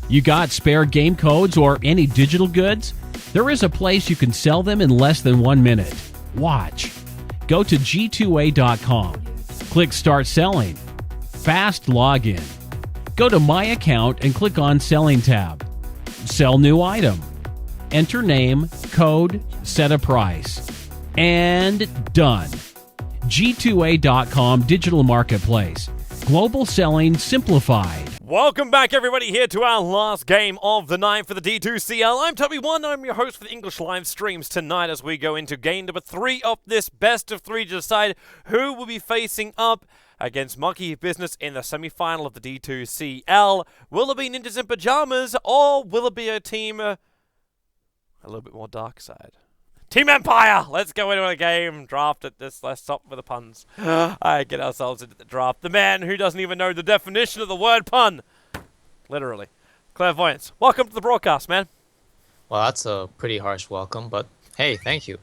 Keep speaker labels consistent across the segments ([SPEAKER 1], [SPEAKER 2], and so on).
[SPEAKER 1] You got spare game codes or any digital goods? There is a place you can sell them in less than 1 minute. Watch. Go to D2A.com. Click Start Selling. Fast login. Go to My Account and click on Selling tab. Sell new item. Enter name, code, set a price. And done. G2A.com Digital Marketplace. Global selling simplified.
[SPEAKER 2] Welcome back, everybody, here to our last game of the night for the D2CL. I'm Toby1, I'm your host for the English live streams tonight as we go into game number 3 of this best of 3 to decide who will be facing up against Monkey Business in the semi-final of the D2CL. Will it be Ninjas in Pajamas, or will it be a team a little bit more dark side? Team Empire! Let's go into a game. Draft at this. Let's stop with the puns. Get ourselves into the draft. The man who doesn't even know the definition of the word pun. Literally. Clairvoyance. Welcome to the broadcast, man.
[SPEAKER 3] Well, that's a pretty harsh welcome, but hey, thank you.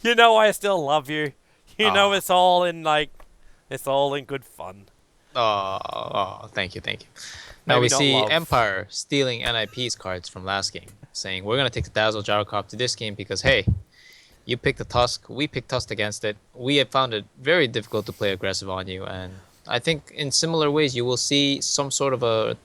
[SPEAKER 2] You know I still love you. You know it's all in, it's all in good fun.
[SPEAKER 3] Thank you. Now
[SPEAKER 2] Maybe
[SPEAKER 3] we
[SPEAKER 2] not
[SPEAKER 3] see
[SPEAKER 2] love.
[SPEAKER 3] Empire stealing NiP's cards from last game, saying we're going to take the Dazzle Gyrocop to this game because, hey, you picked the Tusk, we picked Tusk against it. We have found it very difficult to play aggressive on you, and I think in similar ways you will see some sort of a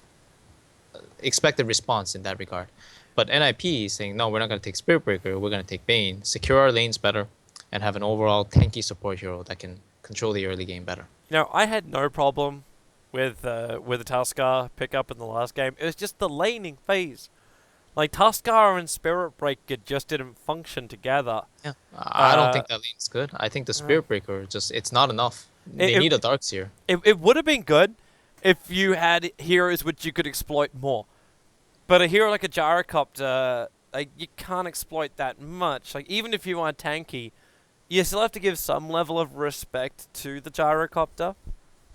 [SPEAKER 3] expected response in that regard. But NiP is saying, no, we're not going to take Spirit Breaker, we're going to take Bane, secure our lanes better, and have an overall tanky support hero that can control the early game better.
[SPEAKER 2] You know, I had no problem with the Tuskar pickup in the last game. It was just the laning phase. Like, Tuskar and Spirit Breaker just didn't function together.
[SPEAKER 3] Yeah, I don't think that lane's good. I think the Spirit Breaker, it's not enough. They need a Dark Seer.
[SPEAKER 2] It would have been good if you had heroes which you could exploit more. But a hero like a Gyrocopter, you can't exploit that much. Like, even if you are tanky, you still have to give some level of respect to the Gyrocopter.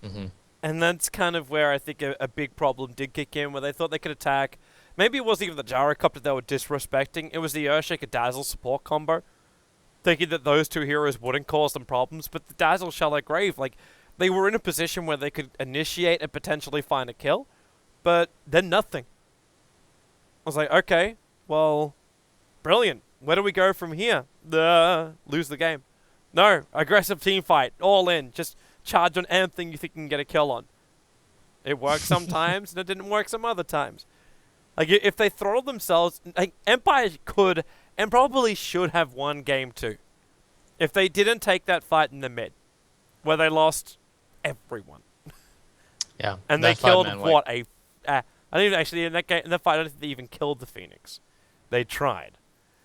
[SPEAKER 3] Mm-hmm.
[SPEAKER 2] And that's kind of where I think a big problem did kick in, where they thought they could attack. Maybe it wasn't even the Gyrocopter they were disrespecting. It was the Earthshaker Dazzle support combo. Thinking that those two heroes wouldn't cause them problems. But the Dazzle Shallow Grave, they were in a position where they could initiate and potentially find a kill. But then nothing. I was like, okay, well, brilliant. Where do we go from here? Lose the game. No, aggressive team fight. All in. Just charge on anything you think you can get a kill on. It works sometimes, and it didn't work some other times. If they throttle themselves, Empire could and probably should have won game 2. If they didn't take that fight in the mid, where they lost everyone.
[SPEAKER 3] Yeah.
[SPEAKER 2] And they killed, I don't even actually, in that fight, I don't think they even killed the Phoenix. They tried.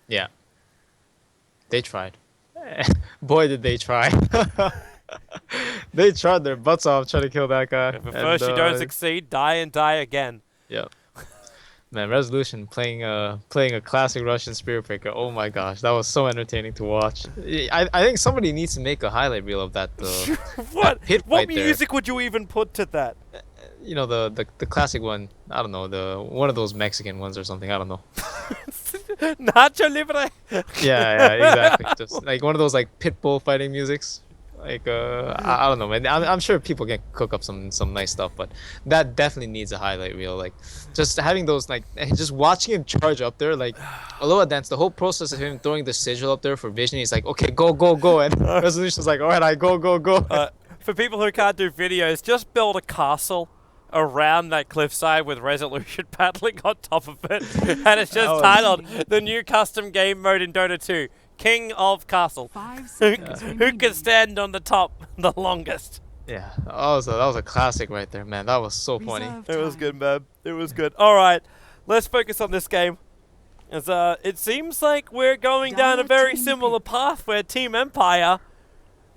[SPEAKER 3] Yeah. They tried. Boy, did they try. They tried their butts off trying to kill that guy.
[SPEAKER 2] If at first you don't succeed, die and die again.
[SPEAKER 3] Yeah. Man, Resolution playing a classic Russian Spirit Breaker. Oh my gosh, that was so entertaining to watch. I think somebody needs to make a highlight reel of that.
[SPEAKER 2] What?
[SPEAKER 3] That
[SPEAKER 2] What music would you even put to that?
[SPEAKER 3] You know, the classic one. I don't know, one of those Mexican ones or something. I don't know.
[SPEAKER 2] Nacho Libre.
[SPEAKER 3] Yeah, exactly. Just like one of those Pitbull fighting musics. I don't know, man. I'm sure people can cook up some nice stuff, but that definitely needs a highlight reel. Just having those, just watching him charge up there, Aloha Dance, the whole process of him throwing the sigil up there for vision, he's like, okay, go, and Resolution's like, alright, I go.
[SPEAKER 2] For people who can't do videos, just build a castle around that cliffside with Resolution paddling on top of it, and it's just titled the new custom game mode in Dota 2. King of Castle.
[SPEAKER 4] 5 seconds
[SPEAKER 2] Who can stand on the top the longest?
[SPEAKER 3] Yeah, that was a classic right there, man. That was so funny.
[SPEAKER 2] It was good, man. It was good. All right, let's focus on this game. As it seems like we're going down a very similar path where Team Empire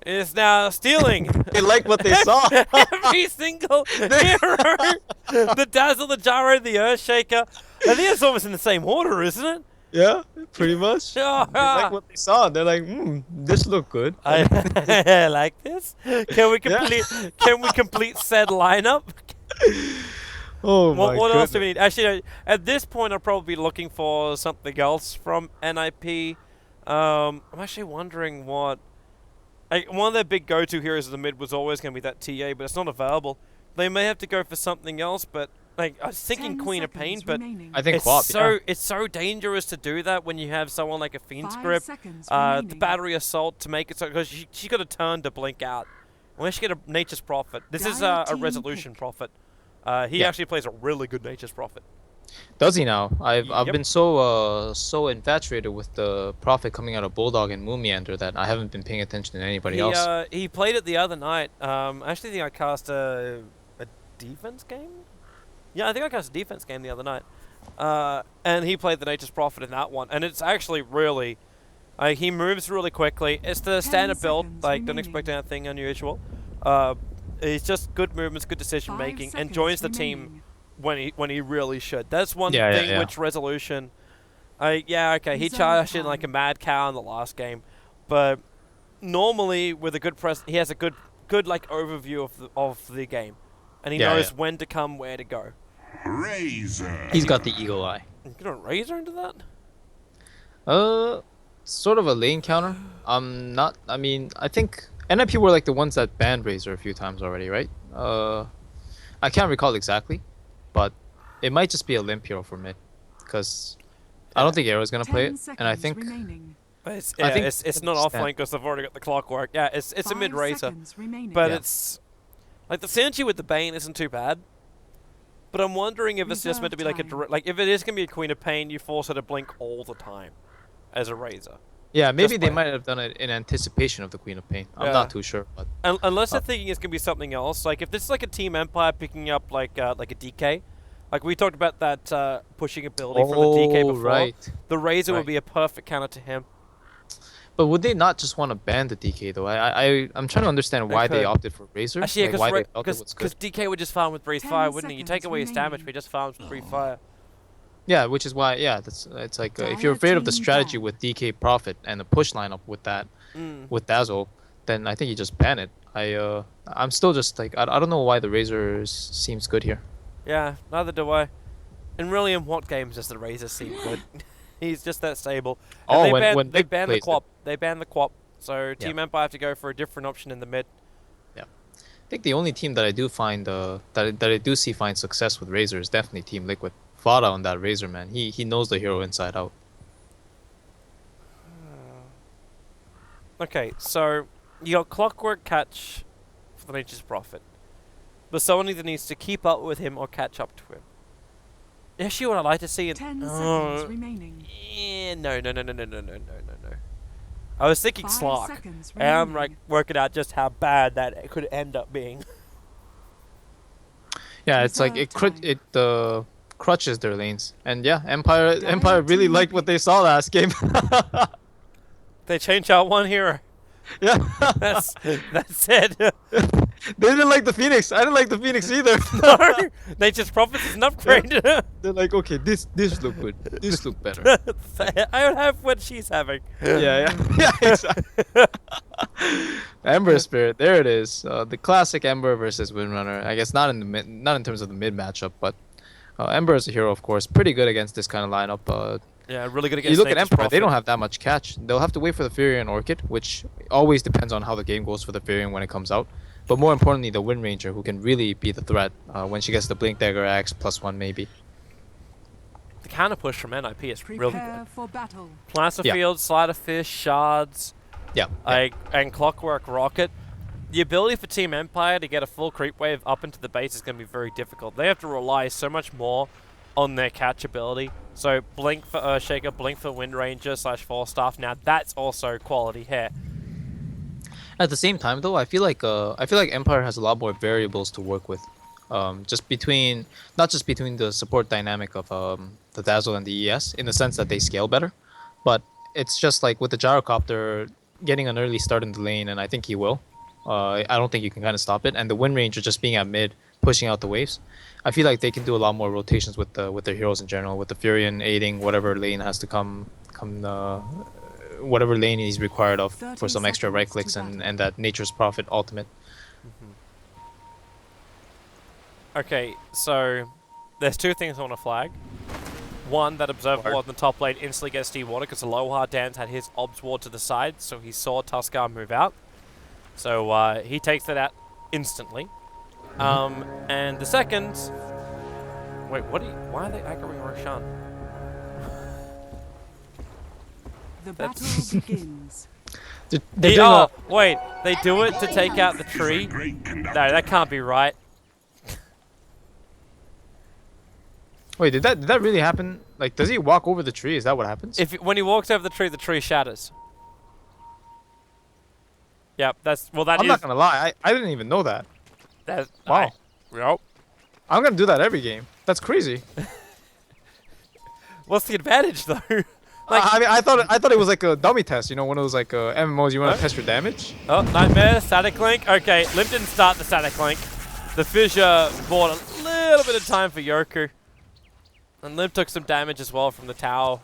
[SPEAKER 2] is now stealing.
[SPEAKER 3] They like what they saw.
[SPEAKER 2] Every single hero. The Dazzle, the Gyro, the Earthshaker. I think it's almost in the same order, isn't it?
[SPEAKER 3] Yeah, pretty much. They like what they saw. They're like, this look good.
[SPEAKER 2] I like this. Can we complete said lineup?
[SPEAKER 3] Oh my
[SPEAKER 2] What else do
[SPEAKER 3] goodness.
[SPEAKER 2] we need? Actually, at this point, I'll probably be looking for something else from NiP. I'm actually wondering what. One of their big go-to heroes in the mid was always going to be that TA, but it's not available. They may have to go for something else, but like I was thinking Queen of Pain, but
[SPEAKER 3] I think
[SPEAKER 2] it's
[SPEAKER 3] Quap,
[SPEAKER 2] so
[SPEAKER 3] yeah.
[SPEAKER 2] it's so dangerous to do that when you have someone like a Fiend's
[SPEAKER 4] 5
[SPEAKER 2] Grip,
[SPEAKER 4] seconds
[SPEAKER 2] the
[SPEAKER 4] remaining.
[SPEAKER 2] Battery Assault to make it so because she got a turn to blink out. Unless you get a Nature's Prophet. This is
[SPEAKER 4] Dire
[SPEAKER 2] a
[SPEAKER 4] team
[SPEAKER 2] Resolution
[SPEAKER 4] pick.
[SPEAKER 2] Prophet. He
[SPEAKER 3] Yeah.
[SPEAKER 2] actually plays a really good Nature's Prophet.
[SPEAKER 3] Does he now? I've
[SPEAKER 2] Yep.
[SPEAKER 3] been so infatuated with the Prophet coming out of Bulldog and Moonmeander that I haven't been paying attention to anybody else.
[SPEAKER 2] He played it the other night. I actually think I cast a defense game. Yeah, I think I cast a defense game the other night. And he played the Nature's Prophet in that one, and it's actually really. He moves really quickly. It's the
[SPEAKER 4] 10
[SPEAKER 2] standard build.
[SPEAKER 4] seconds
[SPEAKER 2] Like, don't expect
[SPEAKER 4] remaining.
[SPEAKER 2] anything unusual. It's just good movements, good decision
[SPEAKER 4] 5
[SPEAKER 2] making, and
[SPEAKER 4] seconds
[SPEAKER 2] joins the team
[SPEAKER 4] remaining.
[SPEAKER 2] when he really should. That's one
[SPEAKER 3] Yeah,
[SPEAKER 2] thing
[SPEAKER 3] yeah.
[SPEAKER 2] which Resolution. Yeah, okay. He
[SPEAKER 4] Zone
[SPEAKER 2] charged in
[SPEAKER 4] time.
[SPEAKER 2] like a mad cow in the last game, but normally with a good he has a good like overview of the game, and he
[SPEAKER 3] Yeah,
[SPEAKER 2] knows
[SPEAKER 3] yeah.
[SPEAKER 2] when to come, where to go.
[SPEAKER 5] Razor.
[SPEAKER 3] He's got the eagle eye.
[SPEAKER 2] You gonna Razor into that?
[SPEAKER 3] Sort of a lane counter. Not. I mean, I think NiP were like the ones that banned Razor a few times already, right? I can't recall exactly, but it might just be a limp hero for mid, because I don't think Arrow's gonna play
[SPEAKER 4] 10
[SPEAKER 3] it, and I
[SPEAKER 4] seconds
[SPEAKER 3] think
[SPEAKER 4] remaining.
[SPEAKER 2] But it's,
[SPEAKER 3] I
[SPEAKER 2] yeah,
[SPEAKER 3] think
[SPEAKER 2] it's not off lane because they've already got the clockwork. Yeah, it's a
[SPEAKER 4] 5
[SPEAKER 2] mid Razor,
[SPEAKER 4] seconds remaining.
[SPEAKER 2] but
[SPEAKER 3] Yeah.
[SPEAKER 2] it's like the synergy with the Bane isn't too bad. But I'm wondering if it's just meant to be like a
[SPEAKER 4] Reserve
[SPEAKER 2] direct, like if it is gonna be a Queen of Pain, you force her to blink all the time, as a Razor.
[SPEAKER 3] yeah, maybe they
[SPEAKER 2] by-
[SPEAKER 3] might have done it in anticipation of the Queen of Pain. I'm
[SPEAKER 2] Yeah.
[SPEAKER 3] not too sure, but
[SPEAKER 2] Unless they're thinking it's gonna be something else. Like if this is like a Team Empire picking up like a DK, like we talked about that pushing ability from the DK before.
[SPEAKER 3] right.
[SPEAKER 2] The Razor
[SPEAKER 3] Right.
[SPEAKER 2] would be a perfect counter to him.
[SPEAKER 3] But would they not just want to ban the DK though? I'm trying to understand
[SPEAKER 2] They
[SPEAKER 3] why they
[SPEAKER 2] could.
[SPEAKER 3] opted for Razor.
[SPEAKER 2] Actually,
[SPEAKER 3] like, why they felt it was
[SPEAKER 2] because
[SPEAKER 3] good.
[SPEAKER 2] DK would just farm with Breathe
[SPEAKER 4] 10
[SPEAKER 2] Fire, wouldn't he? You take
[SPEAKER 4] seconds
[SPEAKER 2] away his damage,
[SPEAKER 4] remaining.
[SPEAKER 2] but he just farms with Breathe Fire.
[SPEAKER 3] Yeah, which is why it's like if you're
[SPEAKER 4] Dire
[SPEAKER 3] afraid of the
[SPEAKER 4] team
[SPEAKER 3] strategy
[SPEAKER 4] ban.
[SPEAKER 3] with DK Prophet and the push lineup with that with Dazzle, then I think you just ban it. I'm still just like I don't know why the Razor seems good here.
[SPEAKER 2] Yeah, neither do I. And really, in what games does the Razor seem good? He's just that stable. And
[SPEAKER 3] Oh,
[SPEAKER 2] they
[SPEAKER 3] when-
[SPEAKER 2] banned,
[SPEAKER 3] when
[SPEAKER 2] they
[SPEAKER 3] Nick
[SPEAKER 2] banned the
[SPEAKER 3] plays it.
[SPEAKER 2] Quap. They banned the Quap. So Team Empire have to go for a different option in the mid.
[SPEAKER 3] I think the only team that I do find that I do see find success with Razor is definitely Team Liquid. Fada on that Razor, man. He knows the hero inside out.
[SPEAKER 2] Okay, so you got Clockwork Catch for the Nature's Prophet. But someone either needs to keep up with him or catch up to him. Actually, what I'd like to see in
[SPEAKER 4] 10 seconds remaining.
[SPEAKER 2] no. I was thinking
[SPEAKER 4] 5
[SPEAKER 2] Slark.
[SPEAKER 4] seconds
[SPEAKER 2] And I'm like
[SPEAKER 4] remaining.
[SPEAKER 2] working out just how bad that it could end up being.
[SPEAKER 3] Yeah, it's like
[SPEAKER 4] Reserve time.
[SPEAKER 3] crutches their lanes, and yeah, Empire
[SPEAKER 4] Dire
[SPEAKER 3] really
[SPEAKER 4] team
[SPEAKER 3] liked what they saw last game.
[SPEAKER 2] They changed out one hero.
[SPEAKER 3] Yeah,
[SPEAKER 2] That's it.
[SPEAKER 3] they didn't like the Phoenix. I didn't like the Phoenix either.
[SPEAKER 2] No, Nature's Prophet is an upgrade.
[SPEAKER 3] They're like, okay, this look good. This look better.
[SPEAKER 2] I don't have what she's having.
[SPEAKER 3] Yeah, exactly. Ember Spirit, there it is. The classic Ember versus Windrunner. I guess not in terms of the mid matchup, but Ember is a hero, of course, pretty good against this kind of lineup.
[SPEAKER 2] Yeah, really good against
[SPEAKER 3] You look at
[SPEAKER 2] Nature's
[SPEAKER 3] Empire, they
[SPEAKER 2] Prophet.
[SPEAKER 3] don't have that much catch. They'll have to wait for the Fury and Orchid, which always depends on how the game goes for the Fury when it comes out. But more importantly, the Wind Ranger, who can really be the threat when she gets the Blink Dagger Axe +1 maybe.
[SPEAKER 2] The counter push from NiP is really
[SPEAKER 4] Prepare
[SPEAKER 2] good.
[SPEAKER 4] for battle.
[SPEAKER 2] Placer
[SPEAKER 3] Yeah.
[SPEAKER 2] Field, Slider Fish, Shards,
[SPEAKER 3] Yeah.
[SPEAKER 2] and Clockwork Rocket. The ability for Team Empire to get a full creep wave up into the base is going to be very difficult. They have to rely so much more on their catch ability. So Blink for Earthshaker, Blink for Wind Ranger / Force Staff. Now that's also quality hair.
[SPEAKER 3] At the same time, though, I feel like Empire has a lot more variables to work with. Not just between the support dynamic of the Dazzle and the ES, in the sense that they scale better, but it's just like with the Gyrocopter getting an early start in the lane, and I think he will. I don't think you can kind of stop it, and the Wind Ranger just being at mid, pushing out the waves. I feel like they can do a lot more rotations with their heroes in general, with the Furion aiding whatever lane has to whatever lane he's required of for
[SPEAKER 4] 30
[SPEAKER 3] some extra right
[SPEAKER 4] seconds
[SPEAKER 3] clicks
[SPEAKER 4] to
[SPEAKER 3] and,
[SPEAKER 4] battle.
[SPEAKER 3] and that Nature's Prophet ultimate.
[SPEAKER 2] Okay, so there's two things I want to flag. One, that Observer
[SPEAKER 3] Ward.
[SPEAKER 2] Ward in the top lane instantly gets dewatered because Aloha Dance had his Obs Ward to the side, so he saw Tuskar move out. So he takes that out instantly. And the second, Wait, what? Why are they aggroing Roshan?
[SPEAKER 4] The battle begins.
[SPEAKER 3] They're doing a,
[SPEAKER 2] Wait, they do it to take out the tree? No, that can't be right.
[SPEAKER 3] wait, did that really happen? Like, does he walk over the tree? Is that what happens?
[SPEAKER 2] When he walks over the tree shatters. Yep,
[SPEAKER 3] I'm not gonna lie, I didn't even know that. Wow.
[SPEAKER 2] Yep.
[SPEAKER 3] I'm gonna do that every game. That's crazy.
[SPEAKER 2] What's the advantage though?
[SPEAKER 3] I mean, I thought it was like a dummy test. You know, one of those like MMOs you want to test your damage.
[SPEAKER 2] Oh, Nightmare, static link. Okay, Limp didn't start the static link. The fissure bought a little bit of time for Yoku. And Limp took some damage as well from the tower.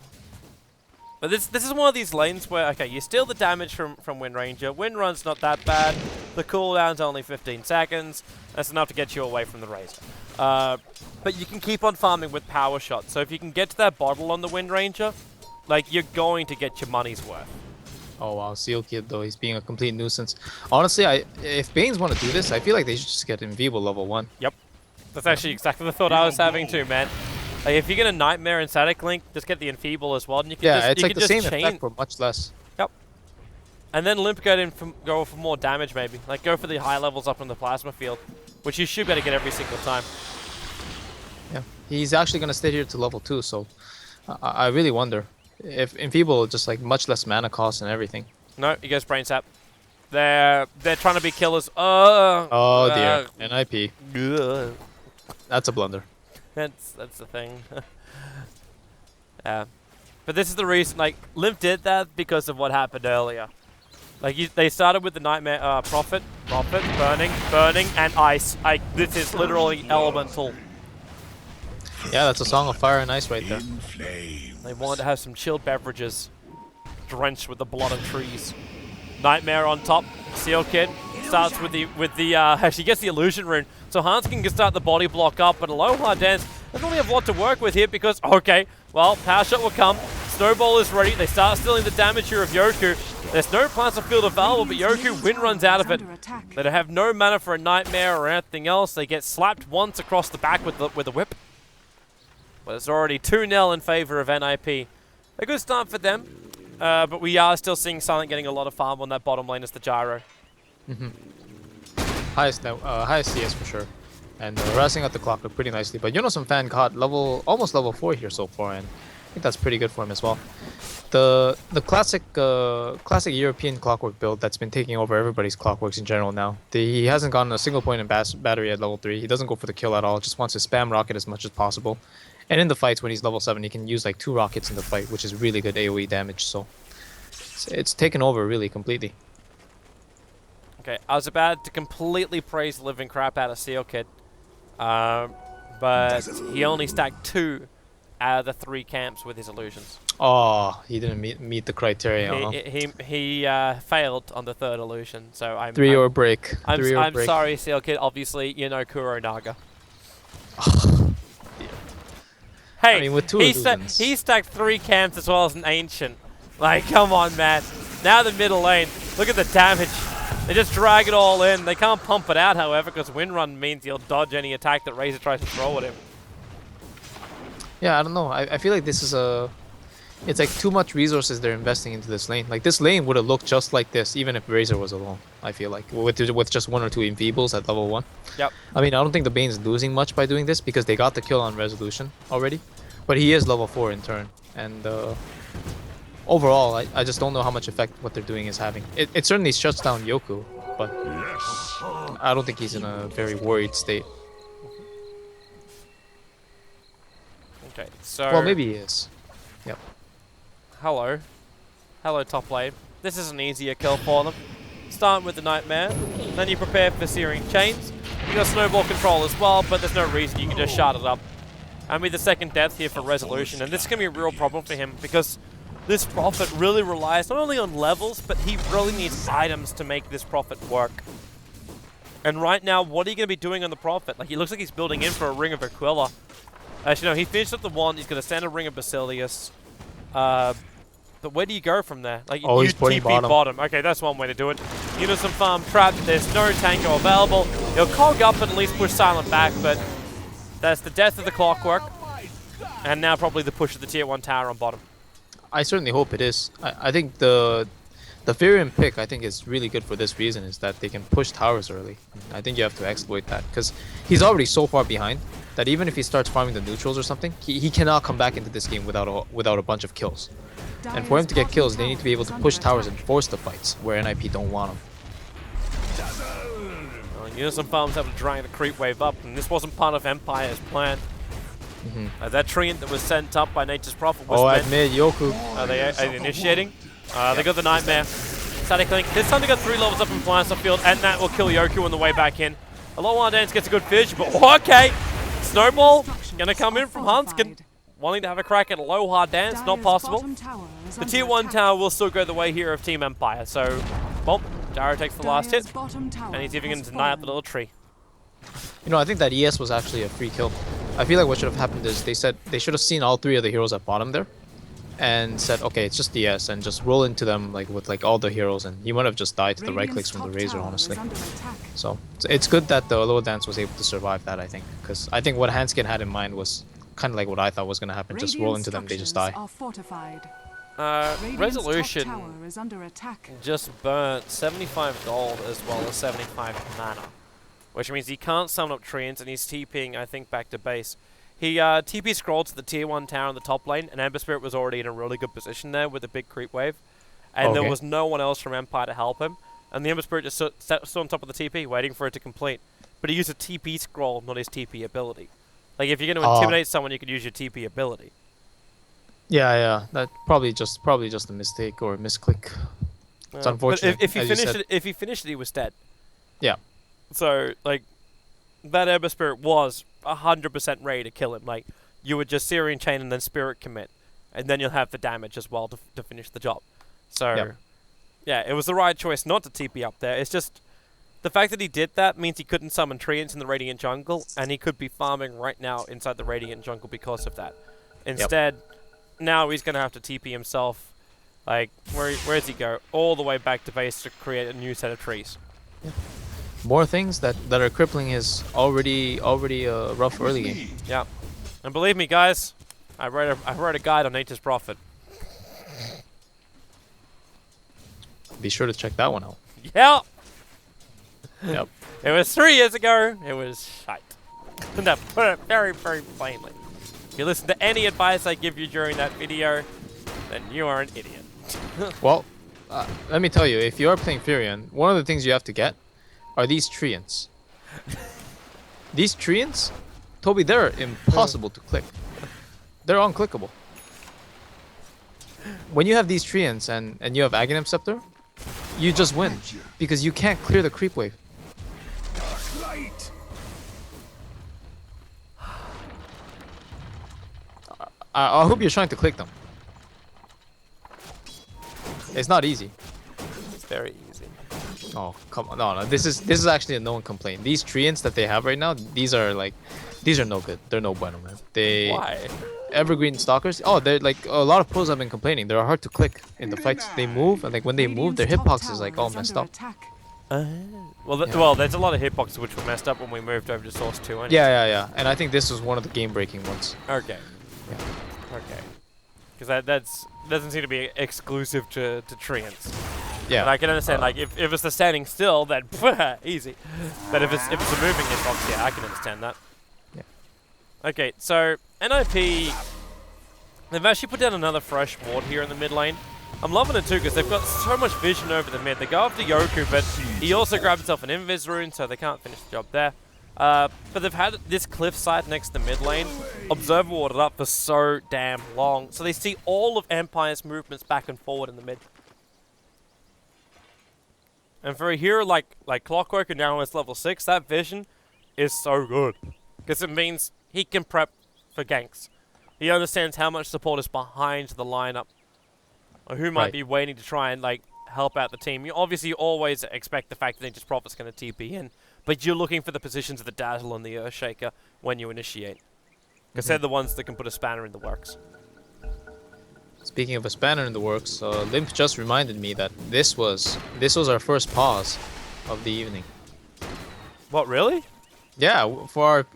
[SPEAKER 2] But this is one of these lanes where, okay, you steal the damage from Wind Ranger. Wind Run's not that bad. The cooldown's only 15 seconds. That's enough to get you away from the Razor. But you can keep on farming with power shots. So if you can get to that bottle on the Wind Ranger, like, you're going to get your money's worth.
[SPEAKER 3] Oh wow, Seal Kid though, he's being a complete nuisance. Honestly, if Banes want to do this, I feel like they should just get Invincible level 1.
[SPEAKER 2] Yep. That's actually exactly the thought I was having too, man. Like, if you get a Nightmare and Static Link, just get the Enfeeble as well, and you can
[SPEAKER 3] Yeah,
[SPEAKER 2] just,
[SPEAKER 3] it's
[SPEAKER 2] you
[SPEAKER 3] like
[SPEAKER 2] can
[SPEAKER 3] the
[SPEAKER 2] just
[SPEAKER 3] same
[SPEAKER 2] chain.
[SPEAKER 3] effect for much less.
[SPEAKER 2] Yep. And then Limp go for more damage maybe. Like, go for the high levels up in the plasma field, which you should be able to get every single time.
[SPEAKER 3] Yeah, he's actually gonna stay here to level 2, so I really wonder if Enfeeble just like much less mana cost and everything.
[SPEAKER 2] No, he goes Brain Sap. They're trying to be killers.
[SPEAKER 3] Oh dear, NiP.
[SPEAKER 2] Ugh.
[SPEAKER 3] That's a blunder.
[SPEAKER 2] That's the thing. Yeah. But this is the reason, like, Limp did that because of what happened earlier. Like, they started with the Nightmare, Prophet, Burning, and Ice. This is literally elemental.
[SPEAKER 3] Yeah, that's a song of fire and ice right there.
[SPEAKER 2] They wanted to have some chilled beverages drenched with the blood of trees. Nightmare on top. Seal Kid starts with the actually gets the illusion rune. So Hanskin can start the body block up, but Aloha Dance doesn't really have a lot to work with here because, okay, well, Power Shot will come. Snowball is ready. They start stealing the damage here of Yoku. There's no plasma field available, but Yoku Wind runs out of it. They don't have no mana for a Nightmare or anything else. They get slapped once across the back with the whip. But it's already 2-0 in favor of NiP. A good start for them, but we are still seeing Silent getting a lot of farm on that bottom lane as the Gyro.
[SPEAKER 3] Highest CS for sure. And harassing out the clock look pretty nicely. But Yunosum Fan got almost level 4 here so far, and I think that's pretty good for him as well. The classic European clockwork build that's been taking over everybody's clockworks in general now. He hasn't gotten a single point in battery at level 3. He doesn't go for the kill at all. Just wants to spam rocket as much as possible. And in the fights when he's level 7, he can use like 2 rockets in the fight, which is really good AoE damage. So it's taken over really completely.
[SPEAKER 2] Okay, I was about to completely praise the living crap out of Seal Kid, but he only stacked 2 out of the 3 camps with his illusions.
[SPEAKER 3] Oh, he didn't meet the criteria.
[SPEAKER 2] He failed on the 3rd illusion, so I'm
[SPEAKER 3] 3 or break.
[SPEAKER 2] I'm sorry, Seal Kid. Obviously, you know Kuro Naga. Hey,
[SPEAKER 3] I mean, with 2 illusions.
[SPEAKER 2] he stacked 3 camps as well as an ancient. Like, come on, man. Now the middle lane. Look at the damage. They just drag it all in. They can't pump it out, however, because Wind Run means he'll dodge any attack that Razor tries to throw at him.
[SPEAKER 3] Yeah, I don't know. I feel like this is it's like too much resources they're investing into this lane. Like, this lane would have looked just like this even if Razor was alone, I feel like. With just 1 or 2 Enfeebles at level 1.
[SPEAKER 2] Yep.
[SPEAKER 3] I mean, I don't think the Bane's losing much by doing this because they got the kill on Resolution already. But he is level 4 in turn. And overall, I just don't know how much effect what they're doing is having. It certainly shuts down Yoku, but I don't think he's in a very worried state.
[SPEAKER 2] Okay, so...
[SPEAKER 3] Well, maybe he is. Yep.
[SPEAKER 2] Hello. Hello, top lane. This is an easier kill for them. Start with the Nightmare, then you prepare for Searing Chains. You got Snowball control as well, but there's no reason you can just shut it up. And with the second death here for Resolution, and this is going to be a real problem for him because this Prophet really relies not only on levels, but he really needs items to make this Prophet work. And right now, what are you going to be doing on the Prophet? Like, he looks like he's building in for a Ring of Aquila. Actually, no, he finished up the 1. He's going to send a Ring of Basilius. But where do you go from there? Like,
[SPEAKER 3] he's putting bottom.
[SPEAKER 2] Okay, that's one way to do it. Unison farm trapped. There's no tango available. He'll cog up and at least push Silent back, but That's the death of the Clockwork. And now probably the push of the tier 1 tower on bottom.
[SPEAKER 3] I certainly hope it is. I think the Furion pick, I think, is really good for this reason, is that they can push towers early. I think you have to exploit that, because he's already so far behind that even if he starts farming the neutrals or something, he cannot come back into this game without a bunch of kills. And for him to get kills, they need to be able to push towers and force the fights, where NiP don't want them.
[SPEAKER 2] Unison Farms have to drag the creep wave up, and this wasn't part of Empire's plan. That treant that was sent up by Nature's Prophet was
[SPEAKER 3] At mid, Yoku.
[SPEAKER 2] Are they initiating? They got the Nightmare. Static Link. This time they got 3 levels up in Planter Field, and that will kill Yoku on the way back in. A low hard dance gets a good fish, but okay. Snowball gonna come in from Hanskin. Wanting to have a crack at a low hard dance, not possible. The tier 1 tower will still go the way here of Team Empire, so, well, Jaro takes the last hit, and he's even going to deny up the little tree.
[SPEAKER 3] You know, I think that ES was actually a free kill. I feel like what should have happened is they said they should have seen all 3 of the heroes at bottom there, and said, okay, it's just ES, and just roll into them like with like all the heroes, and he might have just died to the right clicks from the Razor, honestly. So it's good that the low dance was able to survive that, I think, because I think what Hanskin had in mind was kind of like what I thought was going to happen. Just roll into them, they just die.
[SPEAKER 2] Resolution just burnt 75 gold as well as 75 mana, which means he can't summon up treants, and he's TPing, I think, back to base. He TP scrolled to the tier 1 tower in the top lane, and Ember Spirit was already in a really good position there with a big creep wave, and there was no one else from Empire to help him, and the Ember Spirit just stood on top of the TP waiting for it to complete, but he used a TP scroll, not his TP ability. Like, if you're going to intimidate someone, you could use your TP ability.
[SPEAKER 3] Yeah, that probably just a mistake or a misclick. It's unfortunate.
[SPEAKER 2] But if he finished it, he was dead.
[SPEAKER 3] Yeah.
[SPEAKER 2] So, like, that Ember Spirit was 100% ready to kill him. Like, you would just Syrian Chain and then Spirit Commit, and then you'll have the damage as well to finish the job. So, yeah, it was the right choice not to TP up there. It's just, the fact that he did that means he couldn't summon treants in the Radiant Jungle, and he could be farming right now inside the Radiant Jungle because of that. Instead, now he's going to have to TP himself. Like, where does he go? All the way back to base to create a new set of trees.
[SPEAKER 3] Yeah. More things that are crippling his already rough early game.
[SPEAKER 2] Yeah, and believe me, guys, I wrote a guide on Nature's Prophet.
[SPEAKER 3] Be sure to check that one out.
[SPEAKER 2] Yeah.
[SPEAKER 3] Yep.
[SPEAKER 2] It was 3 years ago. It was shite. And I put it very, very plainly. If you listen to any advice I give you during that video, then you are an idiot.
[SPEAKER 3] Well, let me tell you, if you are playing Furion, one of the things you have to get are these treants. These treants, Toby, they're impossible to click. They're unclickable. When you have these treants and you have Aghanim Scepter, you just win, because you can't clear the creep wave. I hope you're trying to click them. It's not easy.
[SPEAKER 2] It's very easy.
[SPEAKER 3] Oh, come on. No, this is actually a no one complaint. These treants that they have right now, these are no good. They're no bueno, man.
[SPEAKER 2] Why?
[SPEAKER 3] Evergreen stalkers. Oh, they're like, a lot of pros have been complaining. They're hard to click in the fights. They move, and like when they move, their hitbox is like all messed up.
[SPEAKER 2] Well, there's a lot of hitboxes which were messed up when we moved over to Source 2 anyway.
[SPEAKER 3] Yeah. And I think this was one of the game-breaking ones.
[SPEAKER 2] Okay.
[SPEAKER 3] Yeah.
[SPEAKER 2] Okay. Because that doesn't seem to be exclusive to treants.
[SPEAKER 3] Yeah.
[SPEAKER 2] And I can understand, like, if it's the standing still, then easy. But if it's a moving hitbox, yeah, I can understand that.
[SPEAKER 3] Yeah.
[SPEAKER 2] Okay, so NiP, they've actually put down another fresh ward here in the mid lane. I'm loving it too, because they've got so much vision over the mid. They go after Yoku, but he also grabbed himself an Invis rune, so they can't finish the job there. But they've had this cliffside next to the mid lane, observer warded up for so damn long, so they see all of Empire's movements back and forward in the mid. And for a hero like Clockwork, who now is level 6, that vision is so good. Because it means he can prep for ganks. He understands how much support is behind the lineup, or who might be waiting to try and like help out the team. You obviously always expect the fact that Nature's Prophet's going to TP in, but you're looking for the positions of the Dazzle and the Earthshaker when you initiate. Because they're the ones that can put a spanner in the works.
[SPEAKER 3] Speaking of a spanner in the works, Limp just reminded me that this was our first pause of the evening.
[SPEAKER 2] What, really?
[SPEAKER 3] Yeah, for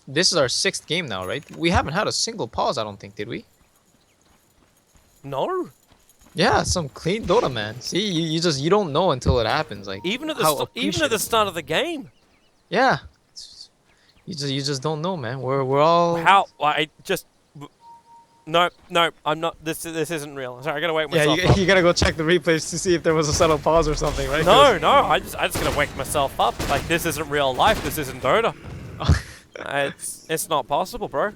[SPEAKER 3] this is our 6th game now, right? We haven't had a single pause, I don't think, did we?
[SPEAKER 2] No.
[SPEAKER 3] Yeah, some clean Dota, man. See, you don't know until it happens. Like
[SPEAKER 2] Even at the
[SPEAKER 3] how
[SPEAKER 2] even at the
[SPEAKER 3] appreciative.
[SPEAKER 2] start of the game.
[SPEAKER 3] Yeah, you just don't know, man. We're all
[SPEAKER 2] How I just no, I'm not. This isn't real. Sorry, I gotta wake
[SPEAKER 3] yeah.
[SPEAKER 2] myself up.
[SPEAKER 3] You gotta go check the replays to see if there was a subtle pause or something, right?
[SPEAKER 2] No, I just gotta wake myself up. Like, this isn't real life. This isn't Dota. It's not possible, bro.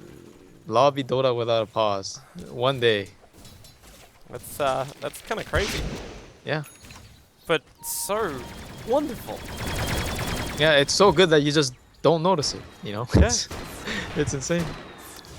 [SPEAKER 3] Lobby Dota without a pause. One day.
[SPEAKER 2] That's kind of crazy,
[SPEAKER 3] Yeah.
[SPEAKER 2] but so wonderful.
[SPEAKER 3] Yeah, it's so good that you just don't notice it. You know.
[SPEAKER 2] Yeah.
[SPEAKER 3] It's insane.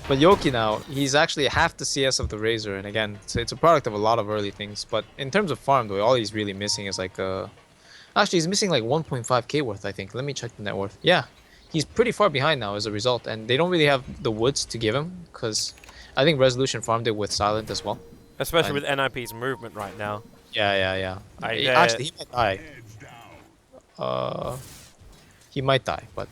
[SPEAKER 3] But Yoki now, he's actually half the CS of the Razor, and again, it's a product of a lot of early things. But in terms of farm, though, all he's really missing is like actually he's missing like 1.5k worth, I think. Let me check the net worth. Yeah, he's pretty far behind now as a result, and they don't really have the woods to give him because I think Resolution farmed it with Silent as well.
[SPEAKER 2] Especially with NiP's movement right now.
[SPEAKER 3] Yeah.
[SPEAKER 2] I,
[SPEAKER 3] Actually, he might die. He might die, but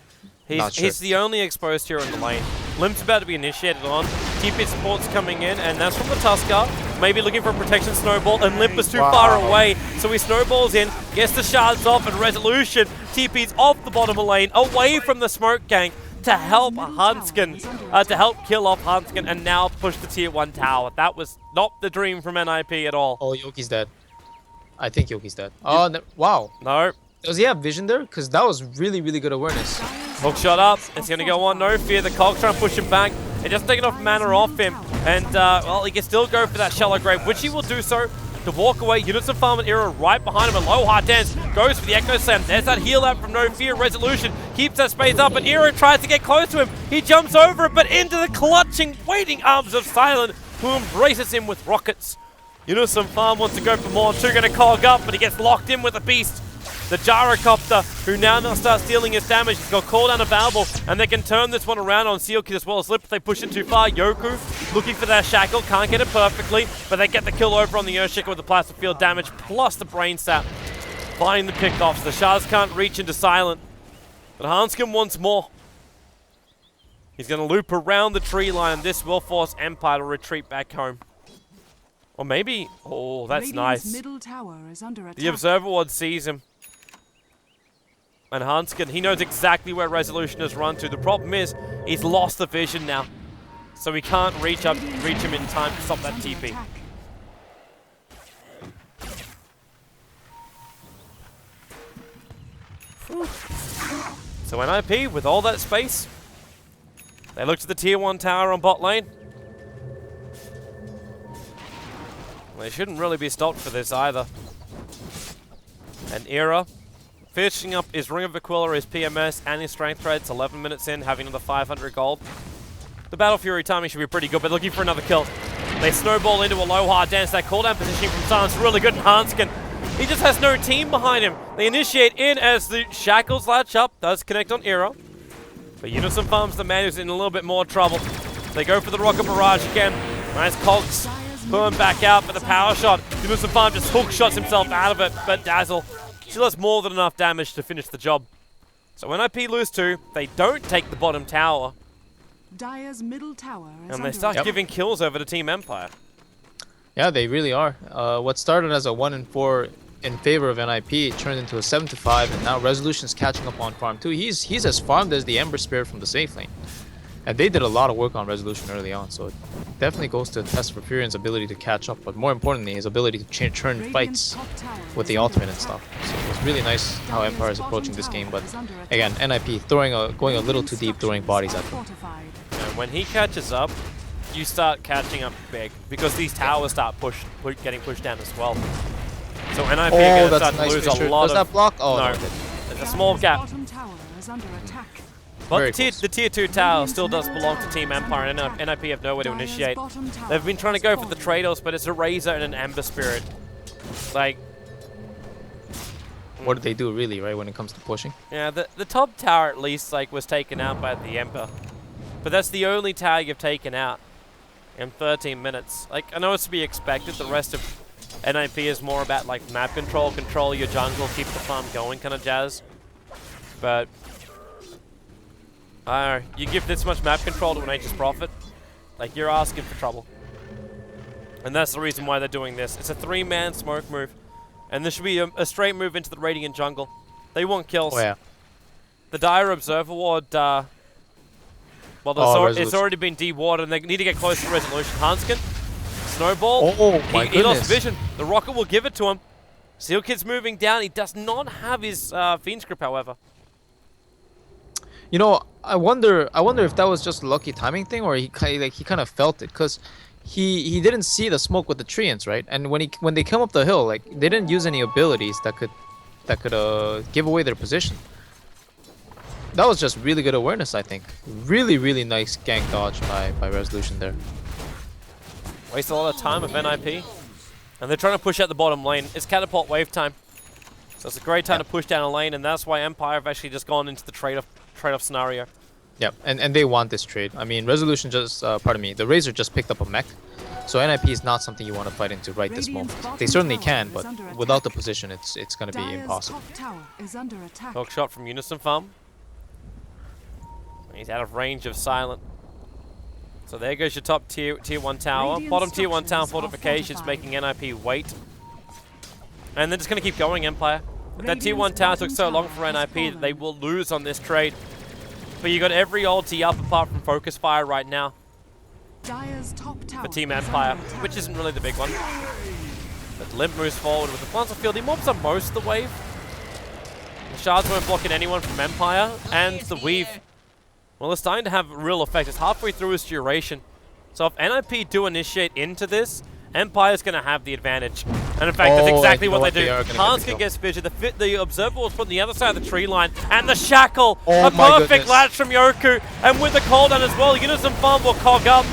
[SPEAKER 3] not sure.
[SPEAKER 2] He's the only exposed hero in the lane. Limp's about to be initiated on. TP support's coming in, and that's from the Tusker. Maybe looking for a protection snowball, and Limp is too far away. So he snowballs in, gets the shards off, and Resolution TP's off the bottom of lane, away from the smoke gank, to help Hanskin, to help kill off Hanskin, and now push the tier 1 tower. That was not the dream from NiP at all.
[SPEAKER 3] Oh, Yoki's dead. I think Yoki's dead. Oh, no, wow.
[SPEAKER 2] No.
[SPEAKER 3] Does he have vision there? Because that was really, really good awareness.
[SPEAKER 2] Hook shot up. It's going to go on. No fear. The Cog's trying to push him back. It doesn't take enough mana off him. And, well, he can still go for that shallow grave, which he will do so to walk away. Units of Farm and Era right behind him. A low hard dance goes for the Echo Slam. There's that heal up from No Fear. Resolution keeps that space up, and Era tries to get close to him. He jumps over it, but into the clutching, waiting arms of Silent, who embraces him with rockets. Units of Farm wants to go for more. 2 going to cog up, but he gets locked in with a beast. The Gyrocopter, who now starts stealing his damage, he's got cooldown available, and they can turn this one around on Sealkid as well as Lip if they push it too far. Yoku looking for that shackle, can't get it perfectly, but they get the kill over on the Earthshaker with the plastic field damage, plus the brain sap. Buying the pickoffs, the Shards can't reach into Silent, but Hanskin wants more. He's going to loop around the tree line, and this will force Empire to retreat back home. Or maybe, oh, that's nice.
[SPEAKER 4] Middle tower is under attack.
[SPEAKER 2] The Observer Ward sees him. And Hanskin, he knows exactly where Resolution has run to. The problem is, he's lost the vision now. So he can't reach him in time to stop that TP. So NiP, with all that space, they look to the tier 1 tower on bot lane. They shouldn't really be stopped for this either. And Era finishing up his Ring of Aquila, his PMS, and his Strength Threads, 11 minutes in, having another 500 gold. The Battle Fury timing should be pretty good, but looking for another kill. They snowball into a low hard dance. That cooldown positioning from Silence really good, and Hanskin, he just has no team behind him. They initiate in as the Shackles latch up, does connect on Era. But Unison Farms the man who's in a little bit more trouble. They go for the Rocket Barrage again. Nice Cogs. Pulling back out for the power shot. Unison Farm just hook shots himself out of it, but Dazzle still has more than enough damage to finish the job. So when NiP lose 2, they don't take the bottom tower.
[SPEAKER 4] Dire's middle tower is
[SPEAKER 2] And they start giving kills over to Team Empire.
[SPEAKER 3] Yeah, they really are. What started as a 1-4 in favor of NiP turned into a 7-5, and now Resolution's catching up on farm too. He's as farmed as the Ember Spirit from the safe lane. And they did a lot of work on Resolution early on, so it definitely goes to test for Furion's ability to catch up, but more importantly, his ability to turn fights with the ultimate and stuff. So it was really nice how Empire is approaching this game, but again, NiP going a little too deep, throwing bodies at them.
[SPEAKER 2] And when he catches up, you start catching up big, because these towers start getting pushed down as well. So NiP are going to start to lose a lot of...
[SPEAKER 3] Does that block? Oh,
[SPEAKER 2] no. There's a small gap.
[SPEAKER 4] Bottom tower is under attack.
[SPEAKER 2] But the tier 2 tower still does belong to Team Empire, and NiP have nowhere to initiate. They've been trying to go for the trade-offs, but it's a Razor and an Ember Spirit. Like...
[SPEAKER 3] What did they do really, right, when it comes to pushing?
[SPEAKER 2] Yeah, the top tower at least was taken out by the Ember. But that's the only tower you've taken out in 13 minutes. Like, I know it's to be expected. The rest of NiP is more about like map control your jungle, keep the farm going kind of jazz. But You give this much map control to an Aegis Prophet, like, you're asking for trouble. And that's the reason why they're doing this. It's a 3-man smoke move. And this should be a straight move into the Radiant jungle. They want kills.
[SPEAKER 3] Oh, yeah.
[SPEAKER 2] The Dire Observer Ward, well, it's already been de-warded, and they need to get close to Resolution. Hanskin, Snowball, he lost vision. The rocket will give it to him. Seal Kid's moving down. He does not have his Fiend's Grip, however.
[SPEAKER 3] You know, I wonder if that was just a lucky timing thing, or he kind of felt it, cause he didn't see the smoke with the treants, right? And when they come up the hill, like, they didn't use any abilities that could give away their position. That was just really good awareness, I think. Really nice gank dodge by Resolution there.
[SPEAKER 2] Waste a lot of time with NiP. And they're trying to push out the bottom lane. It's catapult wave time. So it's a great time to push down a lane, and that's why Empire have actually just gone into the trade-off scenario.
[SPEAKER 3] Yep, and they want this trade. I mean, Resolution just, pardon me, the Razor just picked up a mech. So NiP is not something you want to fight into right this moment. They certainly can, but without the position, it's going to be impossible.
[SPEAKER 2] Hook shot from Unison Farm. He's out of range of Silent. So there goes your top tier 1 tower. Bottom tier 1 tower fortifications making NiP wait. And they're just going to keep going, Empire. But that tier 1 tower took so long for NiP that they will lose on this trade. But you got every ulti up apart from Focus Fire right now for Team Empire, which isn't really the big one. But Limp moves forward with the Planter Field. He mobs on most of the wave. The shards weren't blocking anyone from Empire, and the weave, well, it's starting to have a real effect. It's halfway through its duration. So if NiP do initiate into this, Empire's going to have the advantage. And in fact, that's exactly what they do. Hanskin gets vision. The Observer was put on the other side of the tree line. And the Shackle, a perfect latch from Yoku. And with the cooldown as well, Unison Farm will cog up.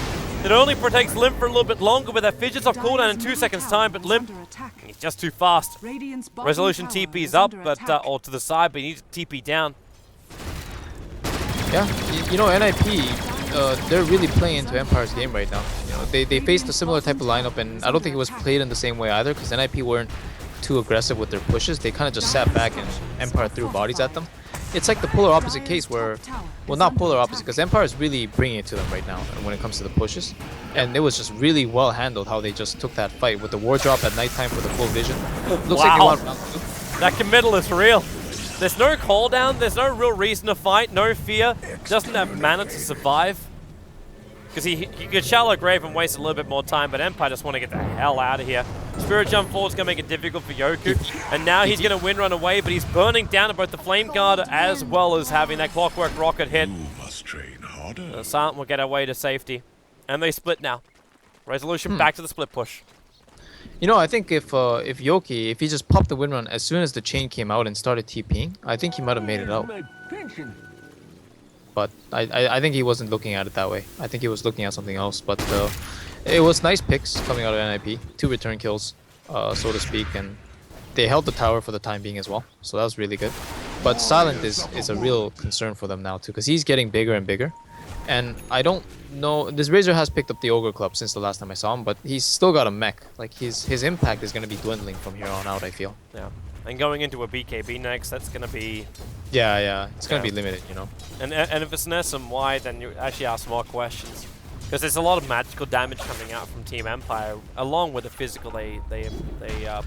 [SPEAKER 2] It only protects Limp for a little bit longer, but that fidgets off cooldown in 2 seconds time. But Limp, he's just too fast. Resolution TP's up, but or to the side, but he needs to TP down.
[SPEAKER 3] Yeah, you know, NiP, they're really playing into Empire's game right now. You know, they faced a similar type of lineup, and I don't think it was played in the same way either, because NiP weren't too aggressive with their pushes. They kind of just sat back and Empire threw bodies at them. It's like the polar opposite case where, well, not polar opposite, because Empire is really bringing it to them right now when it comes to the pushes. And it was just really well handled how they just took that fight with the ward drop at nighttime for the full vision. Looks like they want round 2.
[SPEAKER 2] That committal is real. There's no cooldown, there's no real reason to fight, no fear. Doesn't have mana to survive. Because he could shallow grave and waste a little bit more time, but Empire just want to get the hell out of here. Spirit Jump forward is going to make it difficult for Yoku. And now he's going to win run away, but he's burning down at both the Flame Guard as well as having that Clockwork Rocket hit. Silent will get away to safety. And they split now. Resolution back to the split push.
[SPEAKER 3] You know, I think if Yoki, if he just popped the win run as soon as the chain came out and started TPing, I think he might have made it out. But I think he wasn't looking at it that way. I think he was looking at something else. But it was nice picks coming out of NiP. 2 return kills, so to speak, and they held the tower for the time being as well. So that was really good. But Silent is a real concern for them now too, because he's getting bigger and bigger. And I don't know, this Razor has picked up the Ogre Club since the last time I saw him, but he's still got a mech. Like, his impact is going to be dwindling from here on out, I feel.
[SPEAKER 2] Yeah. And going into a BKB next, that's going to be...
[SPEAKER 3] Yeah, it's going to be limited, you know.
[SPEAKER 2] And if it's an SMY, then you actually ask more questions. Because there's a lot of magical damage coming out from Team Empire, along with the physical they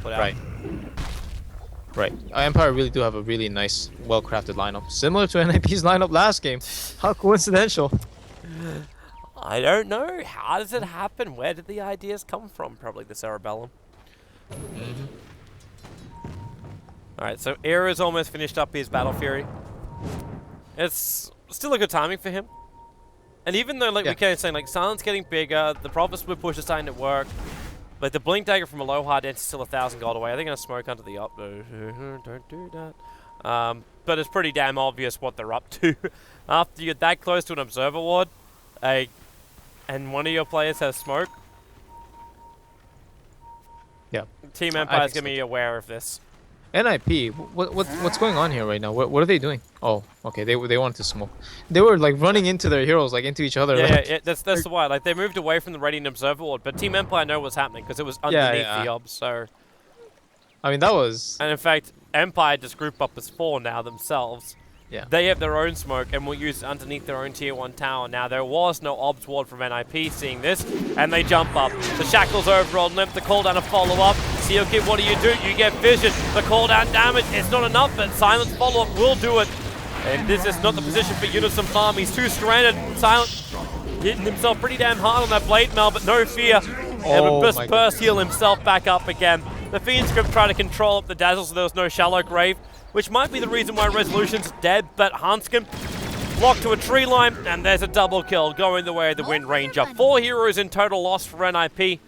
[SPEAKER 2] put out.
[SPEAKER 3] Right. Empire really do have a really nice, well-crafted lineup. Similar to NiP's lineup last game. How coincidental.
[SPEAKER 2] I don't know. How does it happen? Where did the ideas come from? Probably the Cerebellum. Alright, so Era's almost finished up his Battle Fury. It's still a good timing for him. And even though, like we kept saying, like, Silent's getting bigger, the Prophet Split push is starting to work. Like, the Blink Dagger from a low hard edge is still 1,000 gold away. Are they going to smoke under the up? Don't do that. But it's pretty damn obvious what they're up to. After you get that close to an Observer Ward, and one of your players has smoke, Team Empire is going to be aware of this.
[SPEAKER 3] NiP, what's going on here right now? What are they doing? Oh, okay, they wanted to smoke. They were like running into their heroes, like into each other.
[SPEAKER 2] Yeah, that's the why. Like, they moved away from the Radiant Observer Ward, but Team Empire know what's happening because it was underneath the ob. So,
[SPEAKER 3] I mean, that was.
[SPEAKER 2] And in fact, Empire just group up as 4 now themselves,
[SPEAKER 3] Yeah.
[SPEAKER 2] They have their own smoke and will use it underneath their own tier 1 tower. Now, there was no obs ward from NiP seeing this, and they jump up. The shackles over on NiP, the cooldown to follow up. Seal Kid, what do? You get vision. The cooldown damage is not enough, but Silence follow-up will do it. And this is not the position for Unison Farm. He's too stranded. Silent hitting himself pretty damn hard on that blade mail, but no fear.
[SPEAKER 3] Oh,
[SPEAKER 2] Evan burst heal himself back up again. The Fiend Script trying to control up the Dazzle so there was no Shallow Grave, which might be the reason why Resolution's dead, but Hanskin locked to a tree line, and there's a double kill going the way of the Wind Ranger. 4 heroes in total lost for NiP.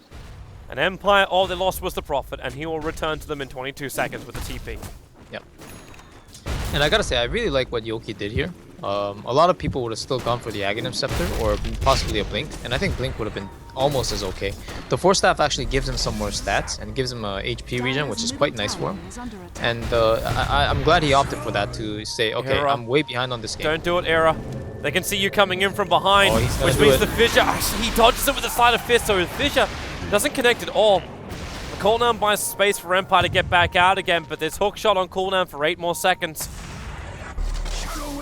[SPEAKER 2] And Empire, all they lost was the Prophet, and he will return to them in 22 seconds with the TP.
[SPEAKER 3] Yep. And I gotta say, I really like what Yoki did here. A lot of people would have still gone for the Aghanim Scepter or possibly a Blink, and I think Blink would have been almost as okay. The Force Staff actually gives him some more stats and gives him a HP regen, which is quite nice for him. And I'm glad he opted for that to say, okay,
[SPEAKER 2] Era.
[SPEAKER 3] I'm way behind on this game.
[SPEAKER 2] Don't do it, Era. They can see you coming in from behind,
[SPEAKER 3] Oh,
[SPEAKER 2] which
[SPEAKER 3] do
[SPEAKER 2] means
[SPEAKER 3] it.
[SPEAKER 2] the Fissure, actually, he dodges it with a Sleight of Fist, so the Fissure doesn't connect at all. The cooldown buys space for Empire to get back out again, but there's hook shot on cooldown for 8 more seconds.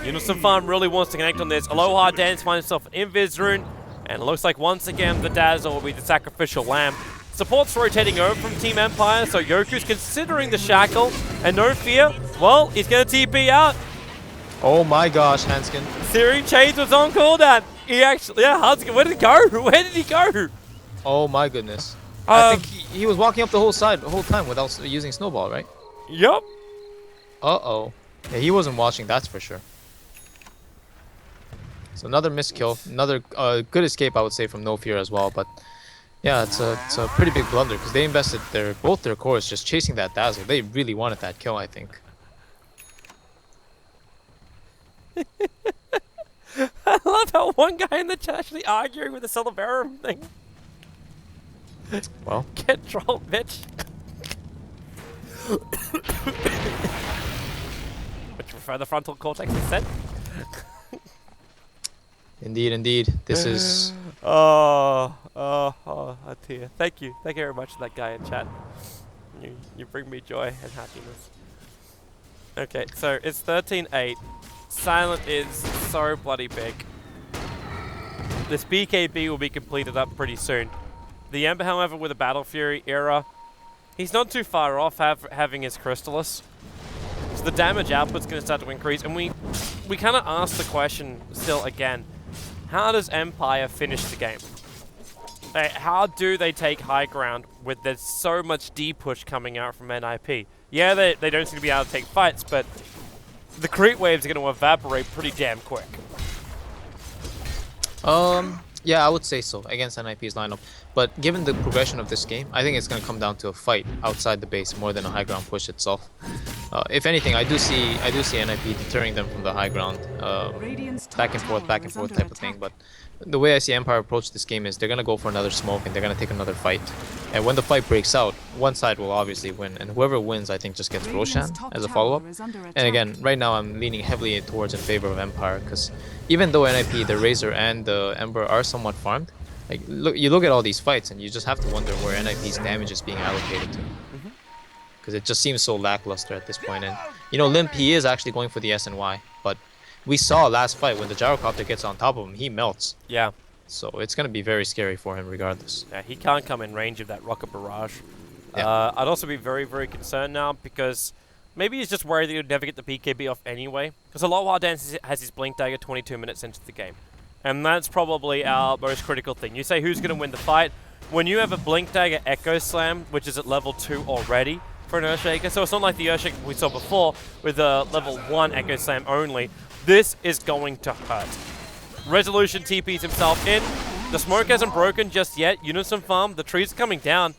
[SPEAKER 2] Unison Farm really wants to connect on this. Aloha Dance finds himself an Invis rune, and it looks like once again the Dazzle will be the sacrificial lamb. Support's rotating over from Team Empire, so Yoku's considering the Shackle, and no fear, well, he's going to TP out.
[SPEAKER 3] Oh my gosh, Hanskin.
[SPEAKER 2] Searing Chains was on cooldown. He actually, yeah, Hanskin, where did he go? Where did he go?
[SPEAKER 3] Oh my goodness. I think he was walking up the whole time without using Snowball, right?
[SPEAKER 2] Yup.
[SPEAKER 3] Uh-oh. Yeah, he wasn't watching, that's for sure. So another missed kill, another good escape, I would say, from No Fear as well. But yeah, it's a pretty big blunder because they invested both their cores just chasing that Dazzle. They really wanted that kill, I think.
[SPEAKER 2] I love how one guy in the chat actually arguing with the Celebarum thing.
[SPEAKER 3] Well,
[SPEAKER 2] Get trolled, bitch. Would you prefer the frontal cortex instead?
[SPEAKER 3] indeed. This is...
[SPEAKER 2] Oh, dear. Thank you very much to that guy in chat. You bring me joy and happiness. Okay, so it's 13-8. Silent is so bloody big. This BKB will be completed up pretty soon. The Ember, however, with a Battle Fury era, he's not too far off having his Crystallis. So the damage output's going to start to increase, and we kind of ask the question still again. How does Empire finish the game? How do they take high ground with there's so much D-push coming out from NiP? Yeah, they don't seem to be able to take fights, but the creep waves are going to evaporate pretty damn quick.
[SPEAKER 3] Yeah, I would say so against NiP's lineup. But given the progression of this game, I think it's going to come down to a fight outside the base more than a high ground push itself. If anything, I do see NiP deterring them from the high ground, back and forth type of thing. But the way I see Empire approach this game is they're going to go for another smoke and they're going to take another fight. And when the fight breaks out, one side will obviously win, and whoever wins, I think, just gets Roshan as a follow-up. And again, right now I'm leaning heavily towards in favor of Empire, because even though NiP, the Razor and the Ember are somewhat farmed, like you look at all these fights and you just have to wonder where NiP's damage is being allocated to. Because it just seems so lackluster at this point. And you know, Limp, he is actually going for the SNY, but we saw last fight when the Gyrocopter gets on top of him, he melts.
[SPEAKER 2] Yeah.
[SPEAKER 3] So it's going to be very scary for him regardless.
[SPEAKER 2] Yeah, he can't come in range of that rocket barrage.
[SPEAKER 3] Yeah.
[SPEAKER 2] I'd also be very, very concerned now because maybe he's just worried that he'll never get the BKB off anyway. Because Aloha Dance has his Blink Dagger 22 minutes into the game. And that's probably our most critical thing. You say who's going to win the fight. When you have a Blink Dagger Echo Slam, which is at level 2 already for an Earthshaker, so it's not like the Earthshaker we saw before with a level 1 Echo Slam only. This is going to hurt. Resolution TPs himself in. The smoke hasn't broken just yet. Unison Farm, the trees are coming down.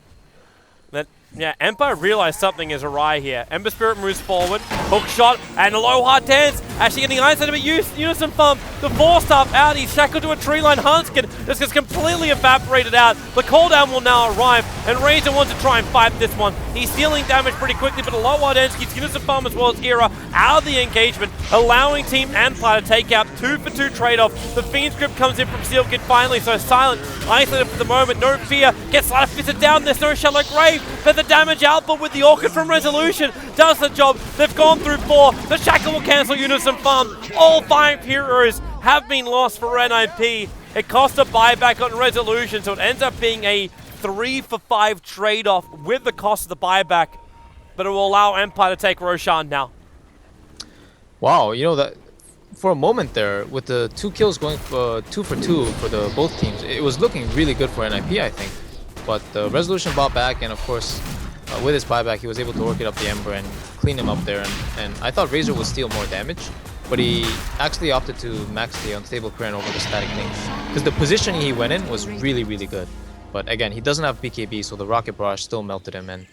[SPEAKER 2] Yeah, Empire realized something is awry here. Ember Spirit moves forward. Hook shot and Aloha Dance actually getting eyes on him. Unison Farm, the 4-star out. He's shackled to a tree line. Hanskin just gets completely evaporated out. The cooldown will now arrive, and Razor wants to try and fight this one. He's dealing damage pretty quickly, but Aloha Dance keeps Unison Farm as well as Era out of the engagement, allowing Team Empire to take out 2-for-2 trade-off. The Fiend Script comes in from Seal Kid finally, so Silent isolated for the moment. No fear. Gets Slider Fisted down. There's no Shallow Grave, but the damage output with the Orchid from Resolution does the job. They've gone through 4. The Shackle will cancel Unison Farm. All 5 heroes have been lost for NiP. It cost a buyback on Resolution, so it ends up being a 3-for-5 trade-off with the cost of the buyback, but it will allow Empire to take Roshan now.
[SPEAKER 3] Wow, you know that for a moment there, with the 2 kills going 2 for 2 for the both teams, it was looking really good for NiP, I think. But the Resolution bought back, and of course, with his buyback, he was able to orchid up the Ember and clean him up there. And I thought Razor would steal more damage, but he actually opted to max the unstable Karen over the static thing. Because the positioning he went in was really, really good. But again, he doesn't have BKB, so the Rocket Barrage still melted him. And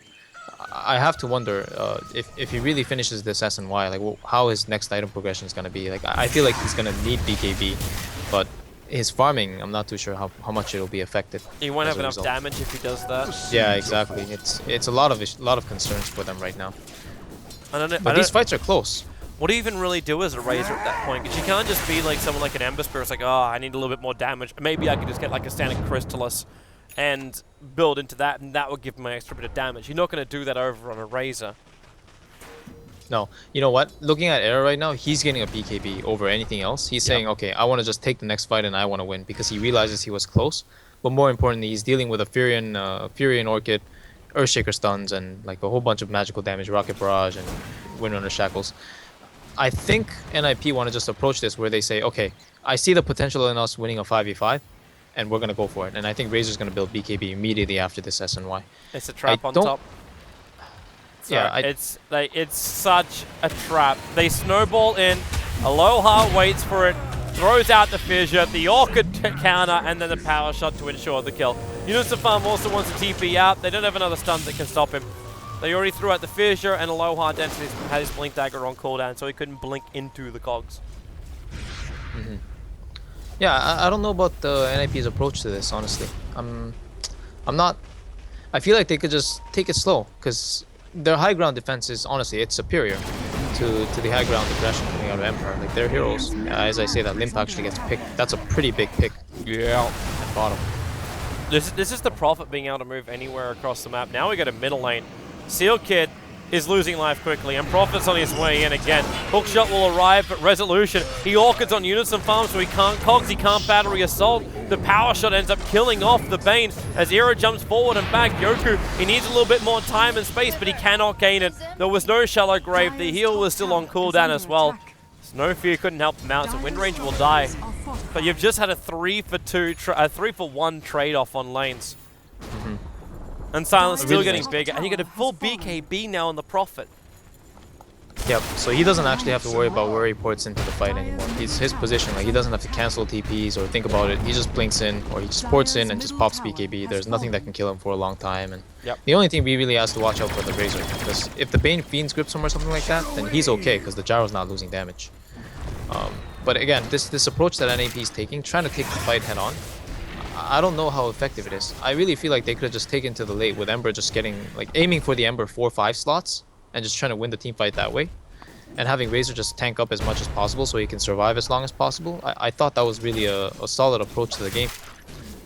[SPEAKER 3] I have to wonder if he really finishes this SNY, like how his next item progression is going to be. Like I feel like he's going to need BKB, but his farming, I'm not too sure how much it'll be affected.
[SPEAKER 2] He won't have enough damage if he does that.
[SPEAKER 3] Yeah, exactly. It's a lot of concerns for them right now. But these fights are close.
[SPEAKER 2] What do you even really do as a Razor at that point? Because you can't just be like someone like an Ember Spirit. It's like, oh, I need a little bit more damage. Maybe I could just get like a standard Crystallis and build into that, and that will give me an extra bit of damage. You're not going to do that over on a Razor.
[SPEAKER 3] No. You know what? Looking at Era right now, he's getting a BKB over anything else. He's saying, okay, I want to just take the next fight and I want to win, because he realizes he was close. But more importantly, he's dealing with a Fury and Orchid, Earthshaker stuns, and like a whole bunch of magical damage, Rocket Barrage, and Windrunner Shackles. I think NiP want to just approach this where they say, okay, I see the potential in us winning a 5v5, and we're going to go for it. And I think Razor's going to build BKB immediately after this SNY.
[SPEAKER 2] It's a trap on top.
[SPEAKER 3] Yeah,
[SPEAKER 2] it's such a trap. They snowball in, Aloha waits for it, throws out the fissure, the Orchid counter, and then the power shot to ensure the kill. Unison Farm also wants to TP out. They don't have another stun that can stop him. They already threw out the fissure, and Aloha Density had his Blink Dagger on cooldown, so he couldn't blink into the cogs.
[SPEAKER 3] Yeah, I don't know about the NiP's approach to this, honestly. I'm not... I feel like they could just take it slow, because their high ground defense is, honestly, it's superior to the high ground aggression coming out of Empire. Like, they're heroes. As I say, that Limp actually gets picked. That's a pretty big pick.
[SPEAKER 2] Yeah.
[SPEAKER 3] At bottom.
[SPEAKER 2] This is the Prophet being able to move anywhere across the map. Now we got a middle lane. Seal Kid is losing life quickly, and Prophet's on his way in again. Hookshot will arrive, but Resolution, he Orchids on Unison Farm, so he can't cogs, he can't battery assault. The power shot ends up killing off the Bane as Era jumps forward and back. Yoku, he needs a little bit more time and space, but he cannot gain it. There was no shallow grave, the heal was still on cooldown as well. No Fear couldn't help him out, so Wind Range will die. But you've just had a 3-for-1 trade-off on lanes. And Silence still getting bigger, and you get a full BKB now on the Prophet.
[SPEAKER 3] Yep, so he doesn't actually have to worry about where he ports into the fight anymore. His position, like he doesn't have to cancel TPs or think about it. He just blinks in, or he just ports in and just pops BKB. There's nothing that can kill him for a long time. And the only thing we really has to watch out for the Razor, because if the Bane Fiends grips him or something like that, then he's okay, because the Gyro's not losing damage. But again, this approach that NiP is taking, trying to take the fight head on, I don't know how effective it is. I really feel like they could have just taken to the late with Ember just getting, like, aiming for the Ember 4-5 slots and just trying to win the team fight that way. And having Razor just tank up as much as possible so he can survive as long as possible. I thought that was really a solid approach to the game.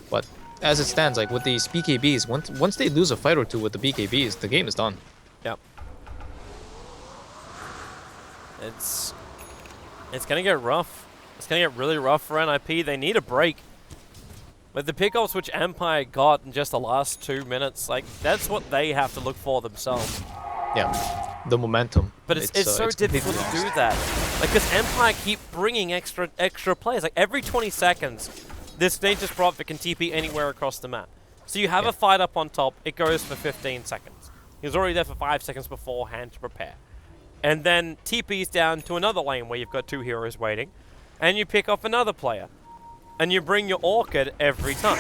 [SPEAKER 3] But as it stands, like with these BKBs, once they lose a fight or two with the BKBs, the game is done.
[SPEAKER 2] Yep. It's gonna get rough. It's gonna get really rough for NiP. They need a break. With the pickups which Empire got in just the last 2 minutes, like, that's what they have to look for themselves.
[SPEAKER 3] Yeah, the momentum.
[SPEAKER 2] But it's so difficult to do that. Like, because Empire keep bringing extra players. Like, every 20 seconds, this Nature's Prophet can TP anywhere across the map. So you have a fight up on top, it goes for 15 seconds. He was already there for 5 seconds beforehand to prepare. And then TP's down to another lane where you've got 2 heroes waiting, and you pick off another player. And you bring your Orchid every time.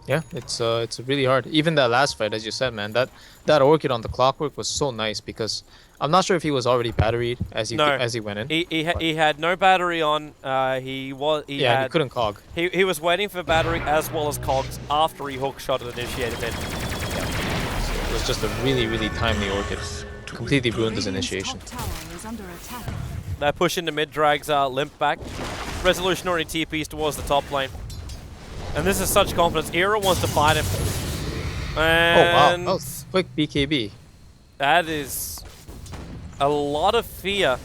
[SPEAKER 3] Yeah, it's really hard. Even that last fight, as you said, man, that Orchid on the clockwork was so nice, because I'm not sure if he was already batteried as he went in.
[SPEAKER 2] He had no battery on. He
[SPEAKER 3] couldn't cog.
[SPEAKER 2] He was waiting for battery as well as cogs after he hook shot and initiated in.
[SPEAKER 3] Yeah. So it was just a really, really timely Orchid. Completely ruined his initiation.
[SPEAKER 2] That push into mid drags Limp back. Resolution already TPs towards the top lane. And this is such confidence. Era wants to fight him. And
[SPEAKER 3] quick BKB.
[SPEAKER 2] That is a lot of fear.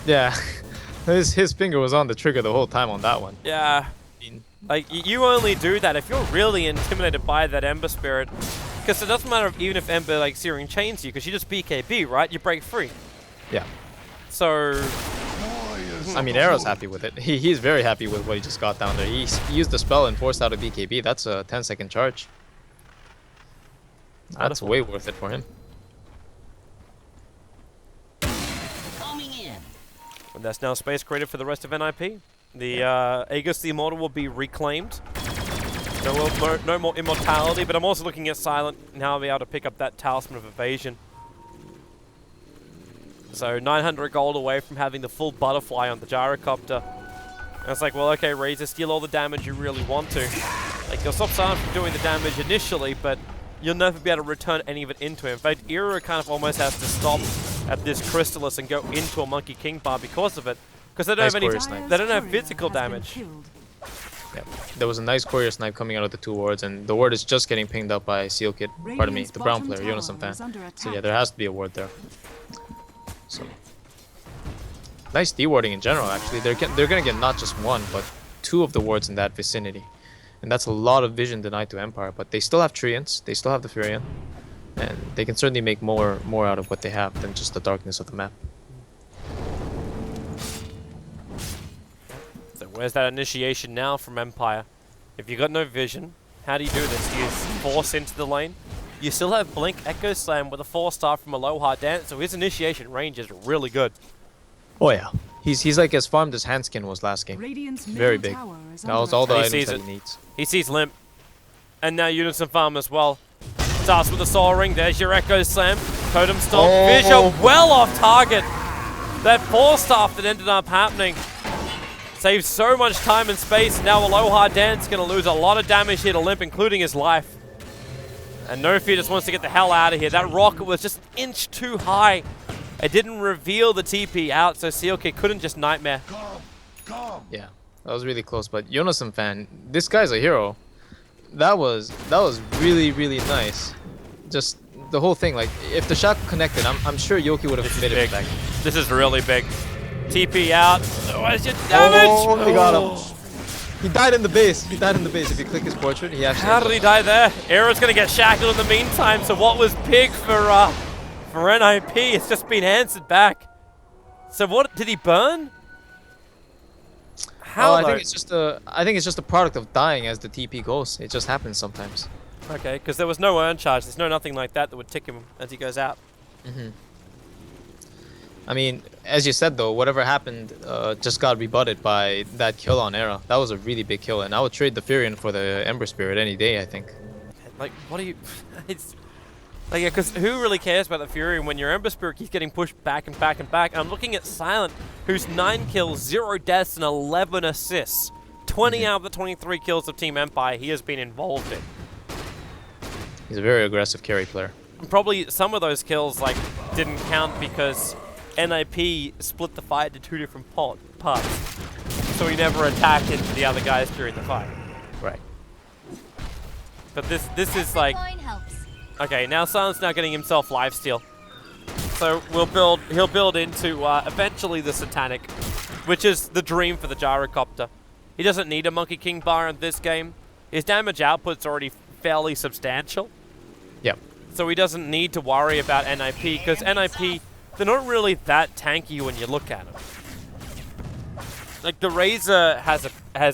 [SPEAKER 3] Yeah, his finger was on the trigger the whole time on that one.
[SPEAKER 2] Yeah. Like, you only do that if you're really intimidated by that Ember Spirit. Because it doesn't matter even if Ember, like, Searing chains you, because you just BKB, right? You break free.
[SPEAKER 3] Yeah.
[SPEAKER 2] So...
[SPEAKER 3] I mean, Arrow's happy with it. He's very happy with what he just got down there. He used the spell and forced out a BKB. That's a 10-second charge. That's way worth it for him.
[SPEAKER 2] And that's now space created for the rest of NiP. The Aegis the Immortal will be reclaimed. No more immortality, but I'm also looking at Silent now be able to pick up that Talisman of Evasion. So 900 gold away from having the full butterfly on the gyrocopter. And it's like, well, okay, Razor, steal all the damage you really want to. Like, you'll stop Silent from doing the damage initially, but you'll never be able to return any of it into him. In fact, Era kind of almost has to stop at this Crystallis and go into a Monkey King bar because of it. Because they don't have any, they don't have physical damage.
[SPEAKER 3] Yep. There was a nice courier snipe coming out of the 2 wards, and the ward is just getting pinged up by Seal Kid. Pardon me, the brown player, Jonas Fan. So yeah, there has to be a ward there. So nice D-warding in general, actually. They're gonna get not just 1, but 2 of the wards in that vicinity. And that's a lot of vision denied to Empire, but they still have Treants, they still have the Furion, and they can certainly make more out of what they have than just the darkness of the map.
[SPEAKER 2] So where's that initiation now from Empire? If you got no vision, how do you do this? Do you force into the lane? You still have Blink Echo Slam with a 4-star from Aloha Dance, so his initiation range is really good.
[SPEAKER 3] Oh yeah. He's like as farmed as Handskin was last game. Very big. That was all the items that he needs.
[SPEAKER 2] He sees Limp. And now Unison Farm as well. Starts with the Soul Ring. There's your Echo Slam. Totem Stomp. Visha well off target. That 4-star that ended up happening saves so much time and space. Now Aloha Dance going to lose a lot of damage here to Limp, including his life. And No Fear just wants to get the hell out of here. That rocket was just an inch too high. It didn't reveal the TP out, so Sealkid couldn't just Nightmare.
[SPEAKER 3] Yeah, that was really close. But Jonas Fan, this guy's a hero. That was really, really nice. Just the whole thing, like, if the shot connected, I'm sure Yoki would have committed it back.
[SPEAKER 2] This is really big. TP out. What's your damage?
[SPEAKER 3] Oh, he got him. He died in the base. He died in the base. If you click his portrait, he actually...
[SPEAKER 2] How did he die there? Era's going to get shackled in the meantime, so what was big for NiP, it's just been answered back. So what, did he burn? How
[SPEAKER 3] I think it's just a product of dying as the TP goes. It just happens sometimes.
[SPEAKER 2] Okay, because there was no urn charge. There's no nothing like that would tick him as he goes out.
[SPEAKER 3] I mean, as you said though, whatever happened just got rebutted by that kill on Era. That was a really big kill, and I would trade the Furion for the Ember Spirit any day, I think.
[SPEAKER 2] Like, what are you... it's... Like, yeah, because who really cares about the Furion when your Ember Spirit keeps getting pushed back and back and back? And I'm looking at Silent, who's 9 kills, 0 deaths, and 11 assists. 20 out of the 23 kills of Team Empire he has been involved in.
[SPEAKER 3] He's a very aggressive carry player.
[SPEAKER 2] And probably some of those kills, like, didn't count because NiP split the fight into 2 different parts. So he never attacked into the other guys during the fight.
[SPEAKER 3] Right.
[SPEAKER 2] But this is like... Okay, now Silent's now getting himself lifesteal. So he'll build into eventually the Satanic, which is the dream for the gyrocopter. He doesn't need a Monkey King bar in this game. His damage output's already fairly substantial.
[SPEAKER 3] Yep.
[SPEAKER 2] So he doesn't need to worry about NiP, because NiP, they're not really that tanky when you look at them. Like, the Razor has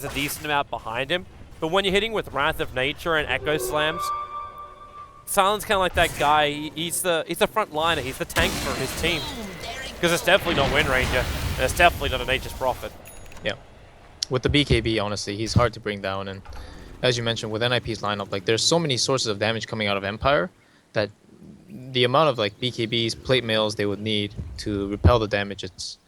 [SPEAKER 2] a decent amount behind him, but when you're hitting with Wrath of Nature and Echo Slams, Silent's kind of like that guy. He's the front liner. He's the tank for his team. Because it's definitely not Wind Ranger, and it's definitely not a Nature's Prophet.
[SPEAKER 3] Yeah. With the BKB, honestly, he's hard to bring down, and as you mentioned, with NiP's lineup, like, there's so many sources of damage coming out of Empire that the amount of, like, BKBs, plate mails they would need to repel the damage, it's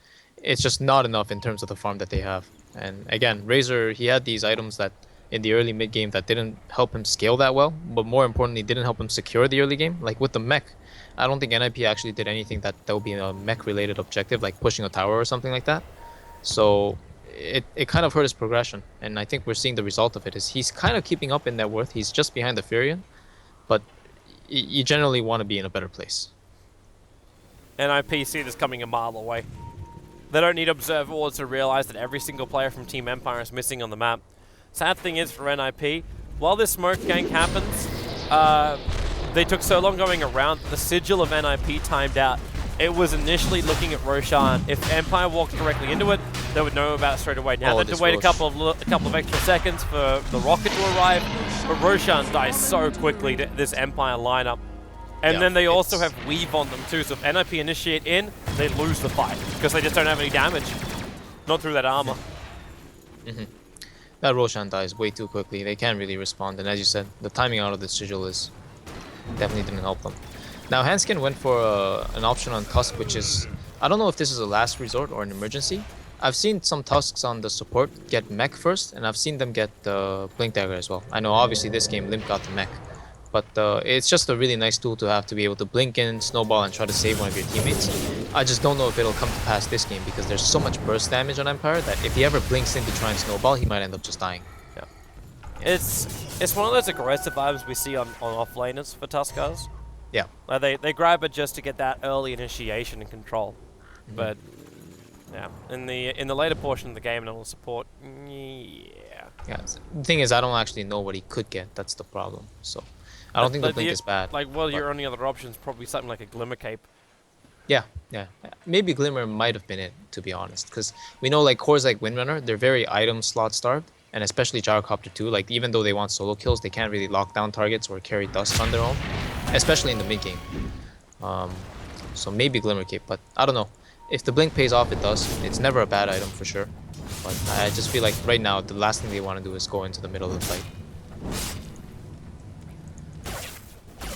[SPEAKER 3] just not enough in terms of the farm that they have. And again, Razor, he had these items that in the early mid game that didn't help him scale that well, but more importantly, didn't help him secure the early game. Like with the mech, I don't think NiP actually did anything that would be a mech related objective, like pushing a tower or something like that. So it kind of hurt his progression, and I think we're seeing the result of it. Is he's kind of keeping up in net worth. He's just behind the Furion, but you generally want to be in a better place.
[SPEAKER 2] NiP see this coming a mile away. They don't need observer wards to realize that every single player from Team Empire is missing on the map. Sad thing is for NiP, while this smoke gank happens, they took so long going around, the sigil of NiP timed out. It was initially looking at Roshan. If Empire walked directly into it, they would know about it straight away. Now they had to wait a couple of extra seconds for the rocket to arrive, but Roshan dies so quickly to this Empire lineup. And then they also have weave on them too, so if NiP initiate in, they lose the fight, because they just don't have any damage. Not through that armor.
[SPEAKER 3] That Roshan dies way too quickly. They can't really respond, and as you said, the timing out of the sigil is definitely didn't help them. Now Hanskin went for an option on Tusk, which is, I don't know if this is a last resort or an emergency. I've seen some Tusks on the support get mech first, and I've seen them get Blink Dagger as well. I know obviously this game Limp got the mech, but it's just a really nice tool to have to be able to blink in, snowball, and try to save one of your teammates. I just don't know if it'll come to pass this game, because there's so much burst damage on Empire that if he ever blinks in to try and snowball, he might end up just dying.
[SPEAKER 2] Yeah. It's one of those aggressive vibes we see on offlaners for Tuskars.
[SPEAKER 3] Yeah.
[SPEAKER 2] Like they grab it just to get that early initiation and control. But yeah, in the later portion of the game and on the support, yeah.
[SPEAKER 3] The thing is, I don't actually know what he could get. That's the problem. So I don't think the blink is bad.
[SPEAKER 2] Like, well, your only other option is probably something like a Glimmer Cape.
[SPEAKER 3] Yeah. Maybe Glimmer might have been it, to be honest, because we know like cores like Windrunner, they're very item slot starved, and especially Gyrocopter too. Like even though they want solo kills, they can't really lock down targets or carry dust on their own, especially in the mid game. So maybe Glimmer Cape, but I don't know. If the blink pays off, it does. It's never a bad item for sure. But I just feel like right now the last thing they want to do is go into the middle of the fight.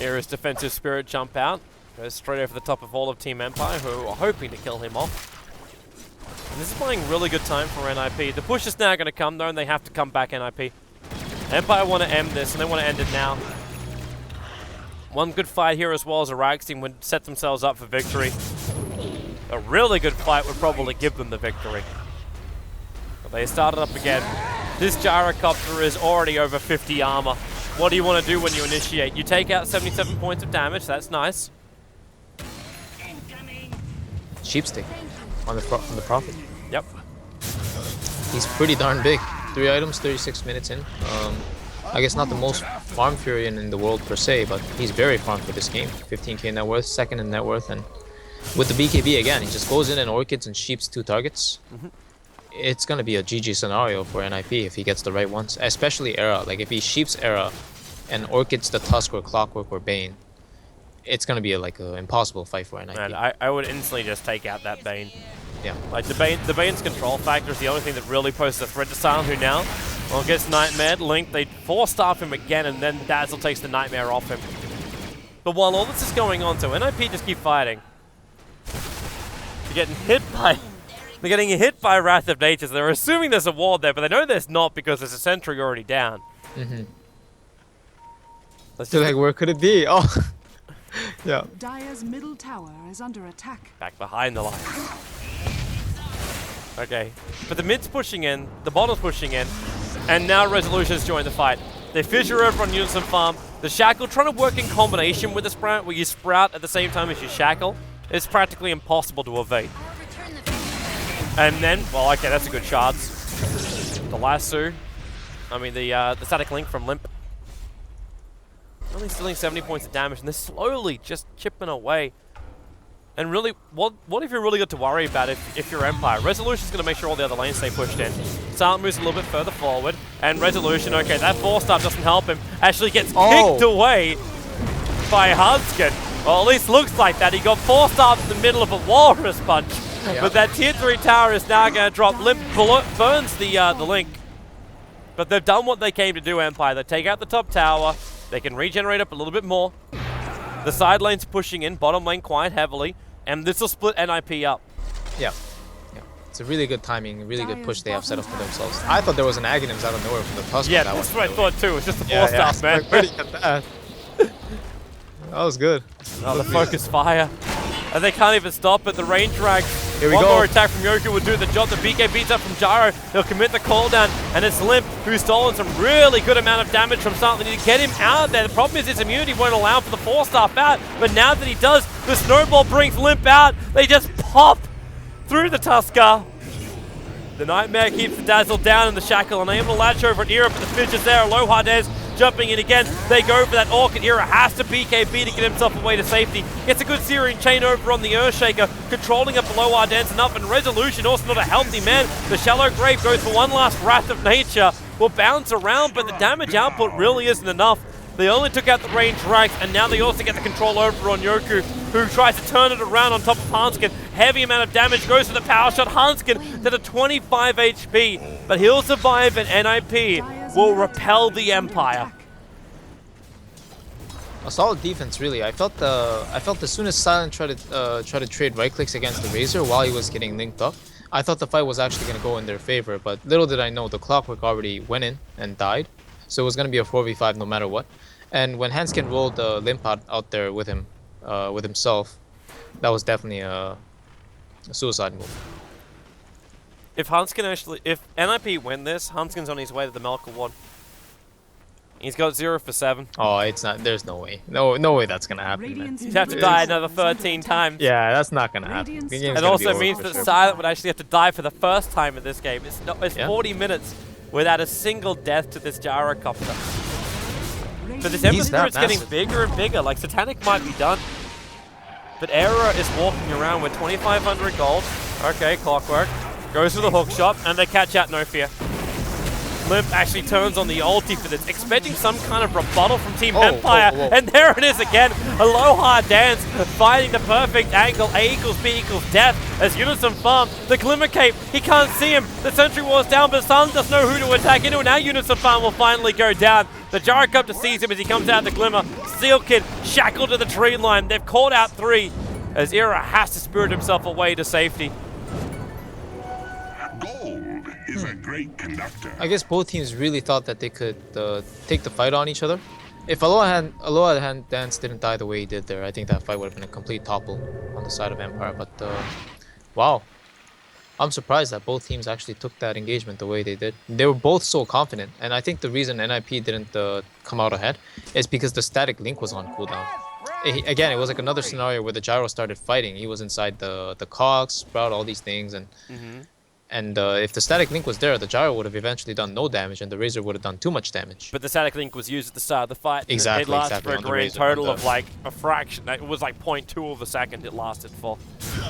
[SPEAKER 2] Here is Defensive Spirit jump out. Goes straight over the top of all of Team Empire, who are hoping to kill him off. And this is playing really good time for NiP. The push is now going to come though, and they have to come back NiP. Empire want to end this, and they want to end it now. One good fight here as well as a Rags team would set themselves up for victory. A really good fight would probably give them the victory. But they started up again. This Gyrocopter is already over 50 armor. What do you want to do when you initiate? You take out 77 points of damage, that's nice.
[SPEAKER 3] Sheepstick on the Prophet.
[SPEAKER 2] Yep.
[SPEAKER 3] He's pretty darn big. 3 items, 36 minutes in. I guess not the most farm Furion in the world per se, but he's very farm for this game. 15k net worth, second in net worth, and with the BKB again, he just goes in and Orchids and Sheeps 2 targets. It's gonna be a GG scenario for NiP if he gets the right ones, especially Era. Like if he Sheeps Era and Orchids the Tusk or Clockwork or Bane, it's gonna be like an impossible fight for NiP.
[SPEAKER 2] Man, I would instantly just take out that Bane.
[SPEAKER 3] Yeah.
[SPEAKER 2] Like the Bane's control factor is the only thing that really poses a threat to Silent, who now gets Nightmare. Link, they 4-staff him again, and then Dazzle takes the Nightmare off him. But while all this is going on, so NiP just keep fighting. They're getting hit by Wrath of Nature. So they're assuming there's a ward there, but they know there's not because there's a sentry already down.
[SPEAKER 3] They're like, where could it be? Oh, yeah.
[SPEAKER 4] Dire's middle tower is under attack.
[SPEAKER 2] Back behind the line. Okay, but the mid's pushing in, the bottom's pushing in, and now Resolution's joined the fight. They fissure over on Unison Farm. The Shackle trying to work in combination with the Sprout, where you Sprout at the same time as you Shackle. It's practically impossible to evade. And then, well, okay, that's a good shot. The lasso. I mean, the static link from Limp. Only stealing 70 points of damage, and they're slowly just chipping away. And really, what if you're really got to worry about if you're Empire? Resolution's going to make sure all the other lanes stay pushed in. Silent moves a little bit further forward, and Resolution, okay, that 4-star doesn't help him. Actually gets kicked away by Hanskin. Well, at least looks like that. He got 4-stars in the middle of a Walrus Punch. Yep. But that tier 3 tower is now going to drop. Limp burns the Link. But they've done what they came to do, Empire. They take out the top tower. They can regenerate up a little bit more. The side lane's pushing in, bottom lane quite heavily. And this will split NiP up.
[SPEAKER 3] Yeah. It's a really good timing, really good push they have set up for themselves. I thought there was an Aghanims out of nowhere from the Tusk.
[SPEAKER 2] Yeah, that's what I thought too. It's just the 4-star, man.
[SPEAKER 3] Like, where did you get that? That was good.
[SPEAKER 2] Oh, the focus fire. And they can't even stop it. The range drag
[SPEAKER 3] Here we
[SPEAKER 2] One
[SPEAKER 3] go.
[SPEAKER 2] more attack from Yoku will do the job. The BK beats up from Gyro. He'll commit the call down, and it's Limp who's stolen some really good amount of damage from something to get him out of there. The problem is his immunity won't allow for the 4-staff out, but now that he does, the snowball brings Limp out. They just pop through the Tusker. The Nightmare keeps the Dazzle down in the Shackle, and able to latch over at Era, but the Fish is there. Lohardez jumping in again. They go for that Orchid. Era has to BKB to get himself away to safety. Gets a good Syrian chain over on the Earthshaker, controlling up below Ardens enough, and Resolution also not a healthy man. The Shallow Grave goes for one last Wrath of Nature. Will bounce around, but the damage output really isn't enough. They only took out the range ranks, and now they also get the control over on Yoku, who tries to turn it around on top of Hanskin. Heavy amount of damage goes for the power shot. Hanskin to the 25 HP, but he'll survive, and NiP will repel the Empire.
[SPEAKER 3] A solid defense, really. I felt as soon as Silent tried to trade right clicks against the Razor while he was getting linked up, I thought the fight was actually going to go in their favor. But little did I know, the Clockwork already went in and died, so it was going to be a 4v5 no matter what. And when Hanskin rolled the Limp out there with him, with himself, that was definitely a suicide move.
[SPEAKER 2] If NiP win this, Hanskin's on his way to the Melka 1. He's got 0 for 7.
[SPEAKER 3] Oh, it's not. There's no way. No way that's gonna happen, man.
[SPEAKER 2] He'd have to die another 13 times.
[SPEAKER 3] Yeah, that's not gonna happen. The game's
[SPEAKER 2] It
[SPEAKER 3] gonna
[SPEAKER 2] also
[SPEAKER 3] be over
[SPEAKER 2] means
[SPEAKER 3] for
[SPEAKER 2] that
[SPEAKER 3] sure.
[SPEAKER 2] Silent would actually have to die for the first time in this game. It's
[SPEAKER 3] Yeah.
[SPEAKER 2] 40 minutes without a single death to this gyrocopter. But this Emperor
[SPEAKER 3] He's that
[SPEAKER 2] Spirit's getting
[SPEAKER 3] massive.
[SPEAKER 2] bigger and bigger. Like, Satanic might be done. But Era is walking around with 2,500 gold. Okay, Clockwork. Goes for the hook shot, and they catch out No Fear. Limp actually turns on the ulti for this, expecting some kind of rebuttal from Team Empire, and there it is again. Aloha Dance finding the perfect angle. A equals B equals death as Unison Farm. The Glimmer Cape, he can't see him. The Sentry Wall's down, but Sun doesn't know who to attack into, and now Unison Farm will finally go down. The Gyrocopter sees him as he comes out of the Glimmer. Steel Kid shackled to the tree line. They've called out 3 as Era has to spirit himself away to safety.
[SPEAKER 5] Gold is a great conductor.
[SPEAKER 3] I guess both teams really thought that they could take the fight on each other. If Aloha Dance didn't die the way he did there, I think that fight would have been a complete topple on the side of Empire. But wow, I'm surprised that both teams actually took that engagement the way they did. They were both so confident, and I think the reason NiP didn't come out ahead is because the static link was on cooldown. Again, it was like another scenario where the Gyro started fighting. He was inside the cogs, Sprout, all these things, and if the static link was there, the Gyro would have eventually done no damage, and the Razor would have done too much damage.
[SPEAKER 2] But the static link was used at the start of the fight.
[SPEAKER 3] Exactly,
[SPEAKER 2] It lasted
[SPEAKER 3] exactly,
[SPEAKER 2] for a
[SPEAKER 3] on the
[SPEAKER 2] grand
[SPEAKER 3] Razor,
[SPEAKER 2] total
[SPEAKER 3] on
[SPEAKER 2] of
[SPEAKER 3] the-
[SPEAKER 2] like a fraction. It was like 0.2 of a second it lasted for.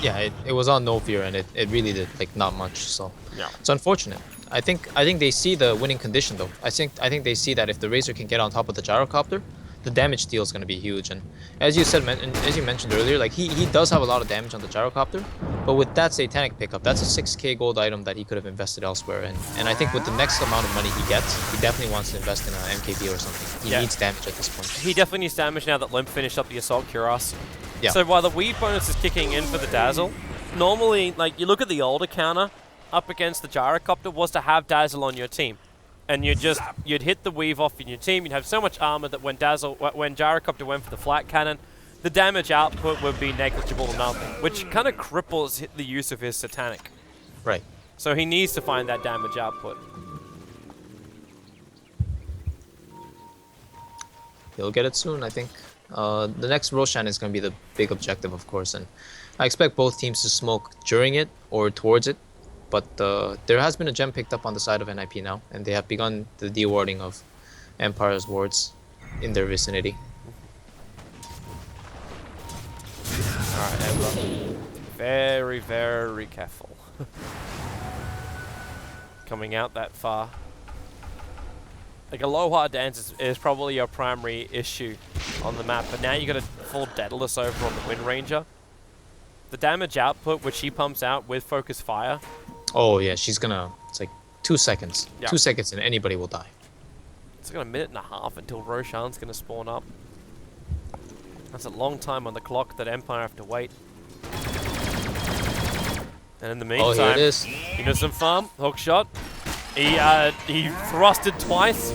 [SPEAKER 3] Yeah, it was on No Fear, and it really did like not much. So
[SPEAKER 2] Yeah.
[SPEAKER 3] it's unfortunate. I think they see the winning condition though. I think they see that if the Razor can get on top of the Gyrocopter, the damage deal is going to be huge. And as you said, as you mentioned earlier, like he does have a lot of damage on the Gyrocopter, but with that Satanic pickup, that's a 6k gold item that he could have invested elsewhere. And I think with the next amount of money he gets, he definitely wants to invest in an MKB or something. He needs damage at this point.
[SPEAKER 2] He definitely needs damage now that Limp finished up the Assault Cuirass.
[SPEAKER 3] Yeah.
[SPEAKER 2] So while the weave bonus is kicking in for the Dazzle, normally, like, you look at the older counter up against the Gyrocopter was to have Dazzle on your team. And you'd hit the weave off in your team, you'd have so much armor that when Gyrocopter went for the flat cannon, the damage output would be negligible to nothing, which kind of cripples the use of his Satanic.
[SPEAKER 3] Right.
[SPEAKER 2] So he needs to find that damage output.
[SPEAKER 3] He'll get it soon, I think. The next Roshan is going to be the big objective, of course, and I expect both teams to smoke during it or towards it. But there has been a gem picked up on the side of NiP now, and they have begun the dewarding of Empire's wards in their vicinity.
[SPEAKER 2] Alright, Ember. Very, very careful. Coming out that far. Like, Aloha Dance is probably your primary issue on the map, but now you got a full Daedalus over on the Wind Ranger. The damage output, which she pumps out with Focus Fire.
[SPEAKER 3] Oh yeah, she's gonna, it's like 2 seconds.
[SPEAKER 2] Yeah.
[SPEAKER 3] 2 seconds and anybody will die.
[SPEAKER 2] It's got a minute and a half until Roshan's going to spawn up. That's a long time on the clock that Empire have to wait. And in the meantime,
[SPEAKER 3] Oh, here it is.
[SPEAKER 2] Unison Farm, hook shot. He thrusted twice.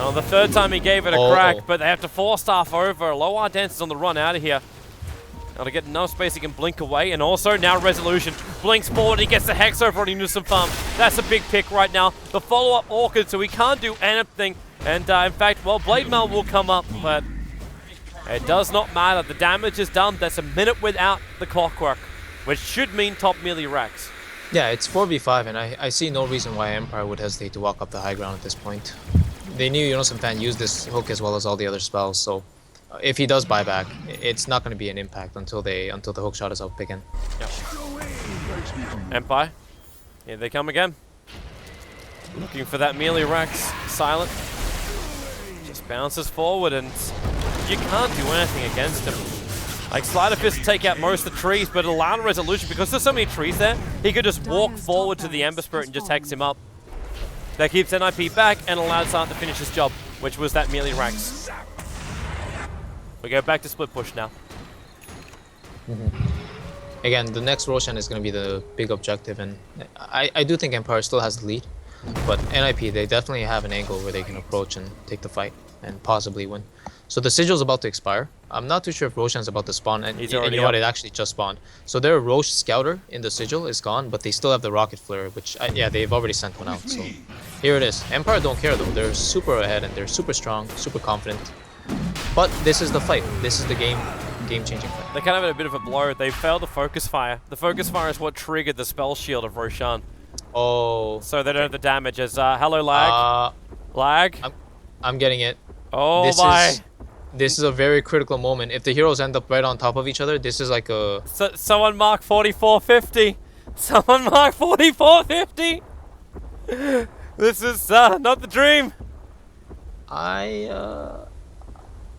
[SPEAKER 2] On the third time he gave it a crack, but they have to 4-staff over. Low Dance is on the run out of here. Now to get enough space, he can blink away, and also now Resolution blinks forward. He gets the Hex over into some farm. That's a big pick right now. The follow-up Orchid, so he can't do anything. And in fact, well, Blade Mail will come up, but it does not matter. The damage is done. That's a minute without the clockwork, which should mean top melee racks.
[SPEAKER 3] Yeah, it's 4v5, and I see no reason why Empire would hesitate to walk up the high ground at this point. They knew Yonosum Fan used this hook as well as all the other spells, so if he does buy back, it's not going to be an impact until the hook shot is out picking.
[SPEAKER 2] Yep. Empire, here they come again. Looking for that melee Rex. Silent. Just bounces forward, and you can't do anything against him. Like, Slider Fist take out most of the trees, but allowed Resolution, because there's so many trees there, he could just walk forward to the Ember Spirit and just hex him up. That keeps NiP back and allowed Silent to finish his job, which was that melee Rex. We go back to split push now.
[SPEAKER 3] Again, the next Roshan is going to be the big objective, and I do think Empire still has the lead, but NiP, they definitely have an angle where they can approach and take the fight and possibly win. So the Sigil's about to expire. I'm not too sure if Roshan's about to spawn, and you know what, it actually just spawned. So their Rosh Scouter in the Sigil is gone, but they still have the Rocket Flare, which, yeah, they've already sent one out, so here it is. Empire don't care though, they're super ahead and they're super strong, super confident. But this is the fight, this is the game-changing fight.
[SPEAKER 2] They kind of had a bit of a blow. They failed the Focus Fire. The Focus Fire is what triggered the Spell Shield of Roshan.
[SPEAKER 3] Oh.
[SPEAKER 2] So they don't have the damage as, hello lag. Lag.
[SPEAKER 3] I'm getting it.
[SPEAKER 2] Oh
[SPEAKER 3] This is a very critical moment. If the heroes end up right on top of each other, this is like a...
[SPEAKER 2] Someone mark 4450. Someone mark 4450. This is not the dream.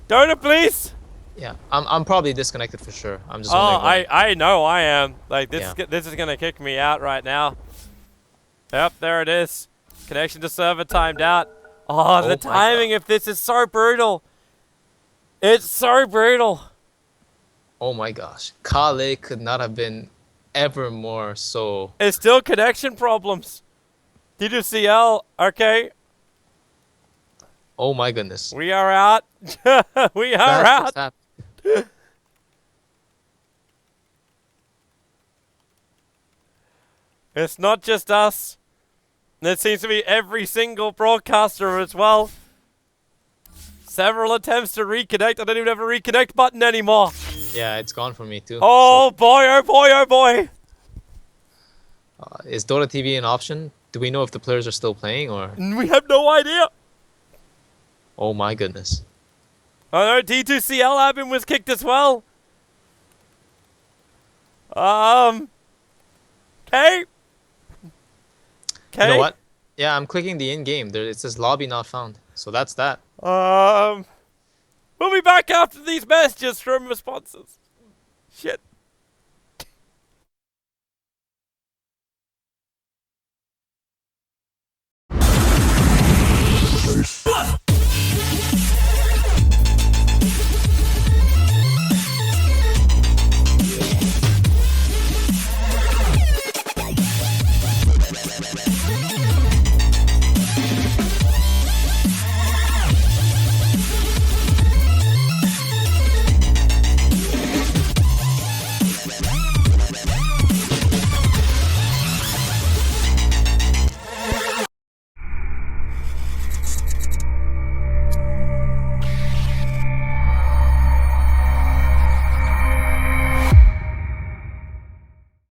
[SPEAKER 2] Dota, please.
[SPEAKER 3] Yeah, I'm probably disconnected for sure. I'm just.
[SPEAKER 2] I know I am. Like this,
[SPEAKER 3] Yeah.
[SPEAKER 2] this is gonna kick me out right now. Yep, there it is. Connection to server timed out. Oh, the timing of this is so brutal. It's so brutal.
[SPEAKER 3] Oh my gosh, Kale could not have been ever more so.
[SPEAKER 2] It's still connection problems. D2CL, okay.
[SPEAKER 3] Oh my goodness.
[SPEAKER 2] We are out. We are out. It's not just us. It seems to be every single broadcaster as well. Several attempts to reconnect. I don't even have a reconnect button anymore.
[SPEAKER 3] Yeah, it's gone for me too.
[SPEAKER 2] Oh boy, oh boy, oh boy.
[SPEAKER 3] Is Dota TV an option? Do we know if the players are still playing or?
[SPEAKER 2] We have no idea.
[SPEAKER 3] Oh my goodness.
[SPEAKER 2] Oh no, D2CL admin was kicked as well. Okay.
[SPEAKER 3] You know what? Yeah, I'm clicking the in-game. There, it says lobby not found. So that's that.
[SPEAKER 2] We'll be back after these messages from responses. Shit.